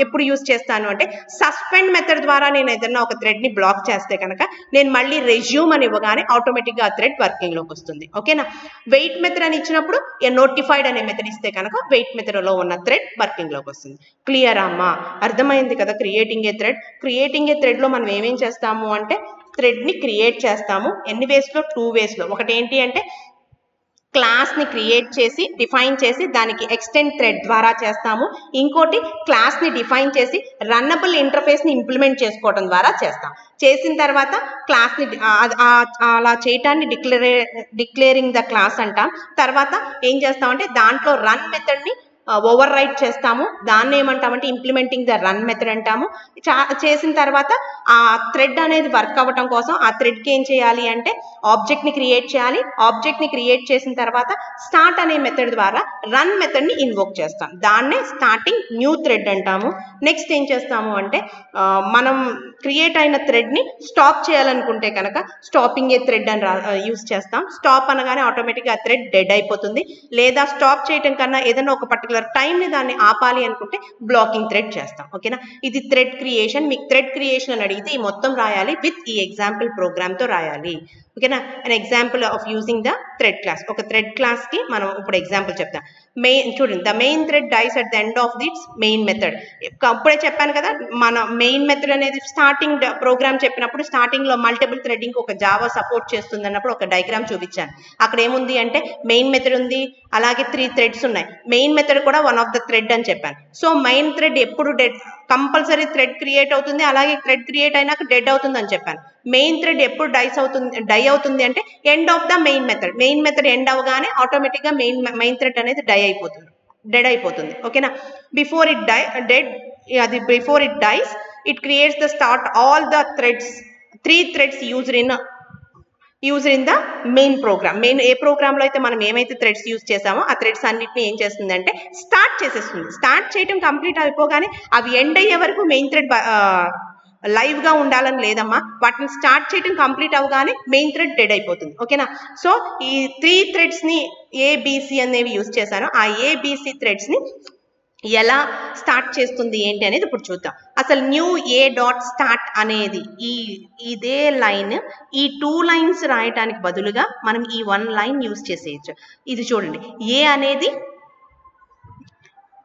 ఎప్పుడు యూజ్ చేస్తాను అంటే సస్పెండ్ మెథడ్ ద్వారా నేను ఏదన్నా ఒక థ్రెడ్ని బ్లాక్ చేస్తే కనుక నేను మళ్ళీ రెజ్యూమ్ అని ఇవ్వగానే ఆటోమేటిక్గా ఆ థ్రెడ్ వర్కింగ్లోకి వస్తుంది. ఓకేనా? వెయిట్ మెథడ్ అని ఇచ్చినప్పుడు నోటిఫైడ్ అనే మెథడ్ ఇస్తే కనుక వెయిట్ మెథడ్లో ఉన్న థ్రెడ్ వర్కింగ్లోకి వస్తుంది. క్లియర్ అమ్మా? అర్థమైంది కదా? క్రియేటింగ్ ఏ థ్రెడ్లో మనం ఏమేం చేస్తాము అంటే థ్రెడ్ని క్రియేట్ చేస్తాము. ఎన్ని వేస్లో? 2 వేస్లో. ఒకటి ఏంటి అంటే క్లాస్ని క్రియేట్ చేసి డిఫైన్ చేసి దానికి ఎక్స్టెండ్ థ్రెడ్ ద్వారా చేస్తాము. ఇంకోటి క్లాస్ని డిఫైన్ చేసి రన్నబుల్ ఇంటర్ఫేస్ని ఇంప్లిమెంట్ చేసుకోవడం ద్వారా చేస్తాం. చేసిన తర్వాత క్లాస్ని అలా చేయటాన్ని డిక్లేరింగ్ ద క్లాస్ అంటాం. తర్వాత ఏం చేస్తామంటే దాంట్లో రన్ మెథడ్ని ఓవర్ రైట్ చేస్తాము. దాన్ని ఏమంటామంటే ఇంప్లిమెంటింగ్ ద రన్ మెథడ్ అంటాము. చేసిన తర్వాత ఆ థ్రెడ్ అనేది వర్క్ అవ్వటం కోసం ఆ థ్రెడ్కి ఏం చేయాలి అంటే ఆబ్జెక్ట్ని క్రియేట్ చేయాలి. ఆబ్జెక్ట్ని క్రియేట్ చేసిన తర్వాత స్టార్ట్ అనే మెథడ్ ద్వారా రన్ మెథడ్ని ఇన్వోక్ చేస్తాం. దాన్నే స్టార్టింగ్ న్యూ థ్రెడ్ అంటాము. నెక్స్ట్ ఏం చేస్తాము అంటే మనం క్రియేట్ అయిన థ్రెడ్ని స్టాప్ చేయాలనుకుంటే కనుక స్టాపింగ్ ఏ థ్రెడ్ అని యూస్ చేస్తాం. స్టాప్ అనగానే ఆటోమేటిక్గా ఆ థ్రెడ్ డెడ్ అయిపోతుంది. లేదా స్టాప్ చేయటం కన్నా ఏదైనా ఒక పర్టికులర్ టైంని దాన్ని ఆపాలి అనుకుంటే బ్లాకింగ్ థ్రెడ్ చేస్తాం. ఓకేనా, ఇది థ్రెడ్ క్రియేషన్. మీకు థ్రెడ్ క్రియేషన్ అని అడిగితే ఈ మొత్తం రాయాలి విత్ ఈ ఎగ్జాంపుల్ ప్రోగ్రామ్తో రాయాలి. ఓకేనా, an example of using the thread class. ఒక థ్రెడ్ క్లాస్కి మనం ఇప్పుడు ఎగ్జాంపుల్ చెప్తాం. చూడండి, the main thread dies at the end of its main method. అప్పుడే చెప్పాను కదా, మన మెయిన్ మెథడ్ అనేది స్టార్టింగ్ ప్రోగ్రామ్ చెప్పినప్పుడు స్టార్టింగ్ లో మల్టిపుల్ థ్రెడ్డింగ్ ఒక జావా సపోర్ట్ చేస్తుంది అన్నప్పుడు ఒక డయాగ్రామ్ చూపించాను. అక్కడ ఏముంది అంటే మెయిన్ మెథడ్ ఉంది, అలాగే 3 థ్రెడ్స్ ఉన్నాయి. మెయిన్ మెథడ్ కూడా వన్ ఆఫ్ ద థ్రెడ్ అని చెప్పాను. సో మెయిన్ థ్రెడ్ ఎప్పుడు కంపల్సరీ థ్రెడ్ క్రియేట్ అవుతుంది, అలాగే థ్రెడ్ క్రియేట్ అయినాక డెడ్ అవుతుంది అని చెప్పాను. మెయిన్ థ్రెడ్ ఎప్పుడు డై అవుతుంది అంటే end of the main method. Main method end అవగానే ఆటోమేటిక్గా మెయిన్ థ్రెడ్ అనేది డెడ్ అయిపోతుంది. ఓకేనా, before it dies it creates the start all the threads 3 threads used in the main program. ఏ ప్రోగ్రామ్ లో అయితే మనం ఏమైతే థ్రెడ్స్ యూజ్ చేసామో ఆ థ్రెడ్స్ అన్నిటిని ఏం చేస్తుంది అంటే స్టార్ట్ చేసేస్తుంది. స్టార్ట్ చేయడం కంప్లీట్ అయిపోగానే అవి ఎండ్ అయ్యే వరకు మెయిన్ థ్రెడ్ లైవ్ గా ఉండాలని లేదమ్మా. వాటిని స్టార్ట్ చేయడం కంప్లీట్ అవగానే మెయిన్ థ్రెడ్ డెడ్ అయిపోతుంది. ఓకేనా, సో ఈ 3 థ్రెడ్స్ ని ఏబిసి అనేవి యూజ్ చేశాను. ఆ ఏబిసి థ్రెడ్స్ ని ఎలా స్టార్ట్ చేస్తుంది ఏంటి అనేది ఇప్పుడు చూద్దాం. అసలు న్యూ ఏ డాట్ స్టార్ట్ అనేది ఇదే లైన్ ఈ 2 లైన్స్ రాయటానికి బదులుగా మనం ఈ 1 లైన్ యూజ్ చేసేయచ్చు. ఇది చూడండి, ఏ అనేది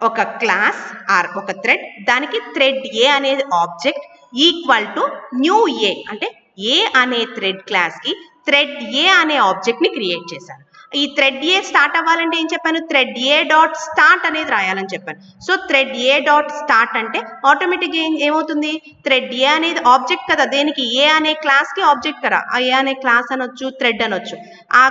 ఒక క్లాస్ ఆర్ ఒక థ్రెడ్, దానికి థ్రెడ్ ఏ అనేది ఆబ్జెక్ట్ ఈక్వల్ టు న్యూ ఏ అంటే ఏ అనే థ్రెడ్ క్లాస్ కి థ్రెడ్ ఏ అనే ఆబ్జెక్ట్ ని క్రియేట్ చేశాను. ఈ థ్రెడ్ ఏ స్టార్ట్ అవ్వాలంటే ఏం చెప్పాను, థ్రెడ్ ఏ డాట్ స్టార్ట్ అనేది రాయాలని చెప్పాను. సో థ్రెడ్ ఏ డాట్ స్టార్ట్ అంటే ఆటోమేటిక్గా ఏమవుతుంది, థ్రెడ్ ఏ అనేది ఆబ్జెక్ట్ కదా, దేనికి ఏ అనే క్లాస్ కి ఆబ్జెక్ట్ కదా. ఆ ఏ అనే క్లాస్ అనొచ్చు, థ్రెడ్ అనొచ్చు. ఆ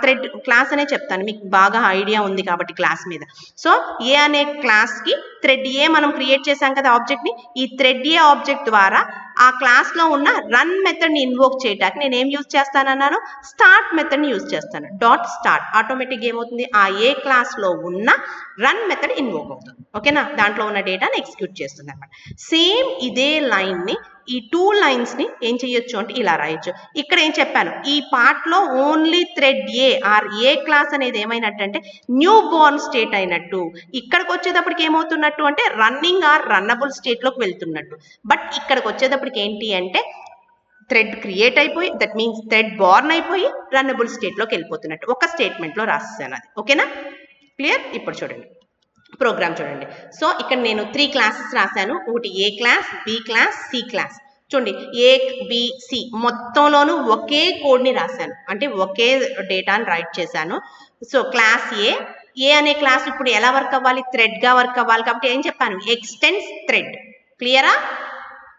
థ్రెడ్ క్లాస్ అనే చెప్తాను, మీకు బాగా ఐడియా ఉంది కాబట్టి క్లాస్ మీద. సో ఏ అనే క్లాస్ కి థ్రెడ్ ఏ మనం క్రియేట్ చేశాం కదా ఆబ్జెక్ట్ ని. ఈ థ్రెడ్ ఏ ఆబ్జెక్ట్ ద్వారా ఆ క్లాస్ లో ఉన్న రన్ మెథడ్ ని ఇన్వోక్ చేయడానికి నేను ఏం యూజ్ చేస్తానన్నాను, స్టార్ట్ మెథడ్ ని యూజ్ చేస్తాను. డాట్ స్టార్ట్ ఆటోమేటిక్ ఏమవుతుంది, ఆ ఏ క్లాస్ లో ఉన్న రన్ మెథడ్ ఇన్వోక్ అవుతుంది. ఓకేనా, దాంట్లో ఉన్న డేటాని ఎగ్జిక్యూట్ చేస్తుంది అనమాట. సేమ్ ఇదే లైన్ ని ఈ 2 లైన్స్ ని ఏం చేయొచ్చు అంటే ఇలా రాయొచ్చు. ఇక్కడ ఏం చెప్పాను, ఈ పార్ట్ లో only thread A or A class అనేది ఏమైనట్టు న్యూ బోర్న్ స్టేట్ అయినట్టు. ఇక్కడికి వచ్చేటప్పటికి ఏమవుతున్నట్టు అంటే రన్నింగ్ ఆర్ రన్నబుల్ స్టేట్ లోకి వెళ్తున్నట్టు. బట్ ఇక్కడికి వచ్చేటప్పటికి ఏంటి అంటే థ్రెడ్ క్రియేట్ అయిపోయి, దట్ మీన్స్ థ్రెడ్ బోర్న్ అయిపోయి రన్నబుల్ స్టేట్ లోకి వెళ్ళిపోతున్నట్టు ఒక స్టేట్మెంట్ లో రాసేసాను అది. ఓకేనా, క్లియర్. ఇప్పుడు చూడండి ప్రోగ్రామ్ చూడండి. సో ఇక్కడ నేను 3 క్లాసెస్ రాశాను. ఒకటి A class, B class, C class. చూడండి, ఏ బి సి మొత్తంలోనూ ఒకే కోడ్ని రాశాను, అంటే ఒకే డేటాని రైట్ చేశాను. సో క్లాస్ ఏ అనే క్లాస్ ఇప్పుడు ఎలా వర్క్ అవ్వాలి, థ్రెడ్గా వర్క్ అవ్వాలి. కాబట్టి ఏం చెప్పాను, ఎక్స్టెండ్స్ థ్రెడ్. క్లియరా?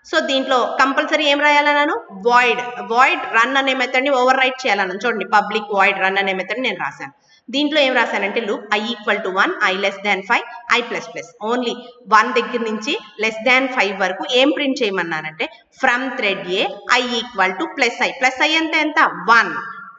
సో దీంట్లో కంపల్సరీ ఏం రాయాలన్నాను, వాయిడ్ రన్ అనే మెథడ్ని ఓవర్ రైట్ చేయాలన్నాను. చూడండి, పబ్లిక్ వాయిడ్ రన్ అనే మెథడ్ నేను రాశాను. దీంట్లో ఏం రాశానంటే loop i equal to 1, i less than 5, i plus plus. Only 1 దగ్గర నుంచి లెస్ దాన్ 5 వరకు ఏం ప్రింట్ చేయమన్నానంటే from thread A i equal to plus i అంటే ఎంత 1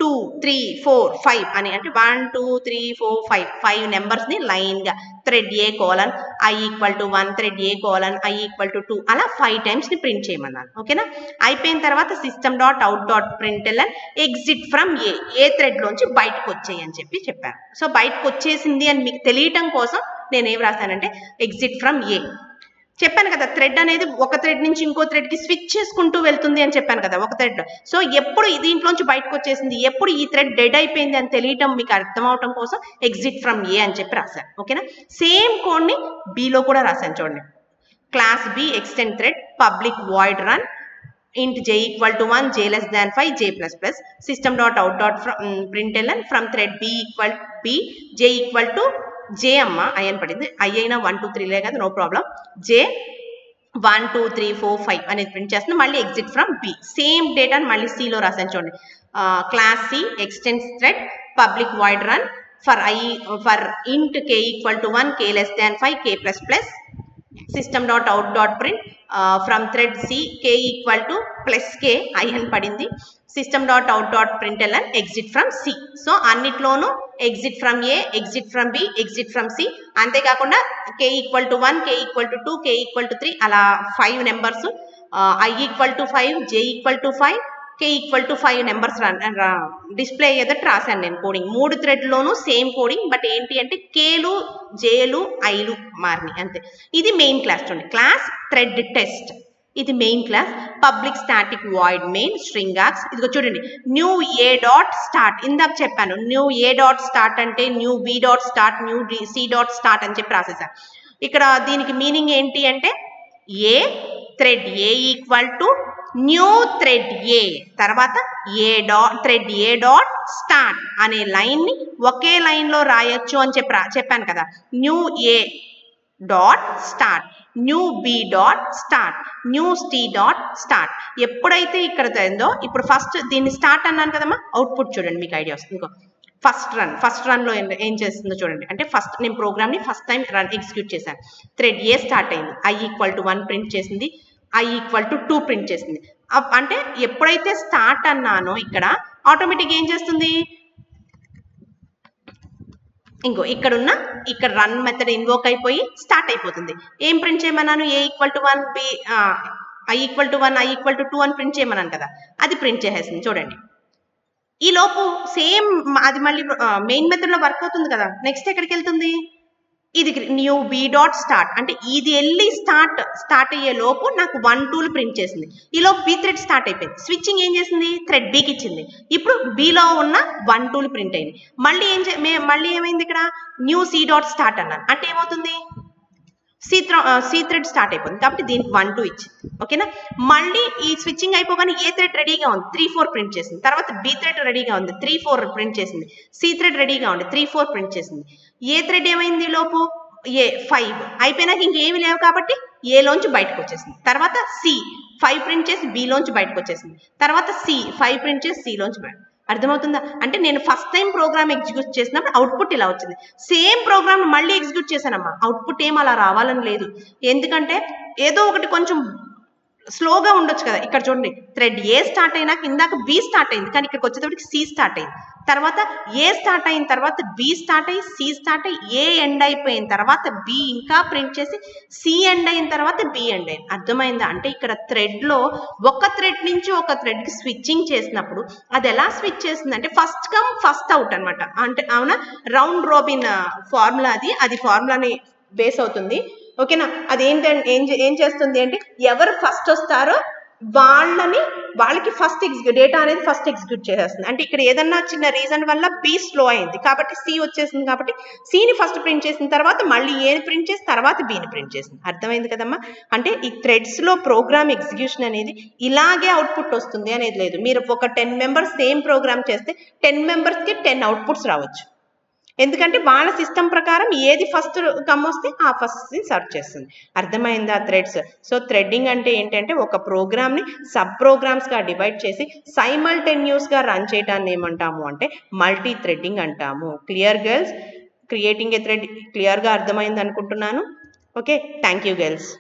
2 3 4 5 అని, అంటే 1 2 3 4 5 నెంబర్స్ ని లైన్ గా thread A colon i equal to 1, thread A colon i equal to 2 అలా 5 టైమ్స్ ని ప్రింట్ చేయమన్నాను. ఓకేనా, అయిపోయిన తర్వాత system dot out dot println exit from A thread లోంచి బయటకు వచ్చేయి అని చెప్పాను. సో బయటకు వచ్చేసింది అని మీకు తెలియటం కోసం నేను ఏం రాశానంటే ఎగ్జిట్ ఫ్రమ్ ఏ. చెప్పాను కదా, థ్రెడ్ అనేది ఒక థ్రెడ్ నుంచి ఇంకో థ్రెడ్ కి స్విచ్ చేసుకుంటూ వెళ్తుంది అని చెప్పాను కదా ఒక థ్రెడ్. సో ఎప్పుడు దీంట్లోంచి బయటకు వచ్చేసింది, ఎప్పుడు ఈ థ్రెడ్ డెడ్ అయిపోయింది అని తెలియటం మీకు అర్థం అవటం కోసం ఎగ్జిట్ ఫ్రమ్ ఏ అని చెప్పి రాశాను. ఓకేనా, సేమ్ కోడ్ ని బిలో కూడా రాశాను. చూడండి, class B extend thread public void run int j equal to 1, j less than 5, j plus plus, system dot out dot println from thread b equal b, j equal to j అమ్మ i అని పడింది, i అయినా 1 2 3 లే కదా, no problem. j 1 2 3 4 5 అనేది print చేస్తుంది. మళ్ళీ exit from B, same డేటాని మళ్ళీ సిలో రాసాను. చూడండి, class C extends thread public void run for int k equal to 1, k less than 5, k plus plus system.out.print from thread C k equal to plus k I అని పడింది system.out.println exit from C. So అన్నిట్లోనూ exit from A, exit from B, exit from C. అంతేకాకుండా k equal to 1, k equal to 2, k equal to 3 అలా 5 numbers I equal to 5, j equal to 5, k equal to 5 numbers display అయ్యేటట్టు రాశాను నేను coding. 3 థ్రెడ్లోనూ same coding, but ఏంటి అంటే కేలు జేలు ఐలు మారినాయి అంతే. ఇది మెయిన్ క్లాస్ చూడండి, క్లాస్ థ్రెడ్ టెస్ట్. ఇది main class public static void main string args. ఇదిగో చూడండి, న్యూ ఏ డాట్ స్టార్ట్. ఇందాక చెప్పాను న్యూ ఏ డాట్ స్టార్ట్ అంటే new B dot start, new C dot start అని చెప్పి రాసేసాను. ఇక్కడ దీనికి మీనింగ్ ఏంటి అంటే A thread A equal to new thread A తర్వాత థ్రెడ్ ఏ డాట్ స్టార్ట్ అనే లైన్ని ఒకే లైన్లో రాయొచ్చు అని చెప్పాను కదా. New A dot start, new B dot start, new C dot start. ఎప్పుడైతే ఇక్కడ అయిందో, ఇప్పుడు ఫస్ట్ దీన్ని స్టార్ట్ అన్నాను కదమ్మా, అవుట్పుట్ చూడండి మీకు ఐడియా వస్తుంది. ఇంకో ఫస్ట్ రన్లో ఏం చేస్తుందో చూడండి. అంటే ఫస్ట్ నేను ప్రోగ్రామ్ని ఫస్ట్ టైం ఎగ్జిక్యూట్ చేశాను. థ్రెడ్ ఏ స్టార్ట్ అయింది, I ఈక్వల్ టు 1 ప్రింట్ చేసింది, I ఈక్వల్ టు 2 ప్రింట్ చేసింది. అంటే ఎప్పుడైతే స్టార్ట్ అన్నానో ఇక్కడ ఆటోమేటిక్ ఏం చేస్తుంది, ఇక్కడ రన్ మెథడ్ ఇన్వోక్ అయిపోయి స్టార్ట్ అయిపోతుంది. ఏం ప్రింట్ చేయమన్నాను, A equal to 1, B I equal to 1, I equal to 2 అని ప్రింట్ చేయమన్నాను కదా, అది ప్రింట్ చేసేసింది చూడండి. ఈ లోపు సేమ్ అది మళ్ళీ మెయిన్ మెథడ్లో వర్క్ అవుతుంది కదా. నెక్స్ట్ ఎక్కడికి వెళ్తుంది, ఇది న్యూ బి డాట్ స్టార్ట్ అంటే ఇది వెళ్ళి స్టార్ట్ అయ్యే లోపు నాకు 1, 2 ప్రింట్ చేసింది. ఈ లోపు బి థ్రెడ్ స్టార్ట్ అయిపోయింది, స్విచ్చింగ్ ఏం చేసింది, థ్రెడ్ బికి ఇచ్చింది. ఇప్పుడు బిలో ఉన్న 1, 2 ప్రింట్ అయింది. మళ్ళీ ఏమైంది, ఇక్కడ న్యూ సి డాట్ స్టార్ట్ అన్నాను అంటే ఏమవుతుంది, సి థ్రెడ్ స్టార్ట్ అయిపోతుంది కాబట్టి దీనికి 1, 2 ఇచ్చింది. ఓకేనా. మళ్ళీ ఈ స్విచ్చింగ్ అయిపోగానే ఏ థ్రెడ్ రెడీగా ఉంది, 3, 4 ప్రింట్ చేసింది. తర్వాత బి థ్రెడ్ రెడీగా ఉంది, 3, 4 ప్రింట్ చేసింది. సి థ్రెడ్ రెడీగా ఉంది, 3, 4 ప్రింట్ చేసింది. ఏ థ్రెడ్ ఏమైంది లోపు, ఏ 5 అయిపోయినాక ఇంకేమి లేవు కాబట్టి ఏలోంచి బయటకు వచ్చేసింది. తర్వాత సి 5 ప్రింట్ చేసి బిలోంచి బయటకు వచ్చేసింది. తర్వాత సి 5 ప్రింట్ చేసి సిలోంచి బయట. అర్థమవుతుందా, అంటే నేను ఫస్ట్ టైం ప్రోగ్రామ్ ఎగ్జిక్యూట్ చేసినప్పుడు అవుట్పుట్ ఇలా వచ్చింది. సేమ్ ప్రోగ్రామ్ మళ్ళీ ఎగ్జిక్యూట్ చేశానమ్మా, అవుట్పుట్ ఏం అలా రావాలని లేదు. ఎందుకంటే ఏదో ఒకటి కొంచెం స్లోగా ఉండొచ్చు కదా. ఇక్కడ చూడండి, థ్రెడ్ ఏ స్టార్ట్ అయినాక ఇందాక బి స్టార్ట్ అయింది, కానీ ఇక్కడికి వచ్చేటప్పటికి సి స్టార్ట్ అయింది. తర్వాత ఏ స్టార్ట్ అయిన తర్వాత బి స్టార్ట్ అయ్యి సి స్టార్ట్ అయ్యి ఏ ఎండ్ అయిపోయిన తర్వాత బి ఇంకా ప్రింట్ చేసి సి ఎండ్ అయిన తర్వాత బి ఎండ్ అయింది. అర్థమైందా, అంటే ఇక్కడ థ్రెడ్లో ఒక థ్రెడ్ నుంచి ఒక థ్రెడ్కి స్విచ్చింగ్ చేసినప్పుడు అది ఎలా స్విచ్ చేస్తుంది అంటే ఫస్ట్ కమ్ ఫస్ట్ అవుట్ అనమాట. అంటే అవునా, రౌండ్ రోబిన్ ఫార్ములా అది ఫార్ములాని బేస్ అవుతుంది. ఓకేనా. అది ఏం చేస్తుంది అంటే ఎవరు ఫస్ట్ వస్తారో వాళ్ళకి ఫస్ట్ డేటా అనేది ఫస్ట్ ఎగ్జిక్యూట్ చేసేస్తుంది. అంటే ఇక్కడ ఏదన్నా చిన్న రీజన్ వల్ల బి స్లో అయింది కాబట్టి సి వచ్చేసింది, కాబట్టి సిని ఫస్ట్ ప్రింట్ చేసిన తర్వాత మళ్ళీ ఏని ప్రింట్ చేసి తర్వాత బిని ప్రింట్ చేసింది. అర్థమైంది కదమ్మా. అంటే ఈ థ్రెడ్స్లో ప్రోగ్రామ్ ఎగ్జిక్యూషన్ అనేది ఇలాగే అవుట్పుట్ వస్తుంది అనేది లేదు. మీరు ఒక 10 మెంబర్స్ సేమ్ ప్రోగ్రామ్ చేస్తే 10 మెంబర్స్కి 10 అవుట్పుట్స్ రావచ్చు. ఎందుకంటే వాళ్ళ సిస్టమ్ ప్రకారం ఏది ఫస్ట్ కమ్ వస్తే ఆ ఫస్ట్ సర్వ్ చేస్తుంది. అర్థమైందా థ్రెడ్స్. సో థ్రెడ్డింగ్ అంటే ఏంటంటే ఒక ప్రోగ్రామ్ని సబ్ ప్రోగ్రామ్స్గా డివైడ్ చేసి సైమల్టేనియస్గా రన్ చేయడాన్ని ఏమంటాము అంటే మల్టీ థ్రెడ్డింగ్ అంటాము. Clear girls, creating a thread క్లియర్గా అర్థమైంది అనుకుంటున్నాను. Okay, thank you girls.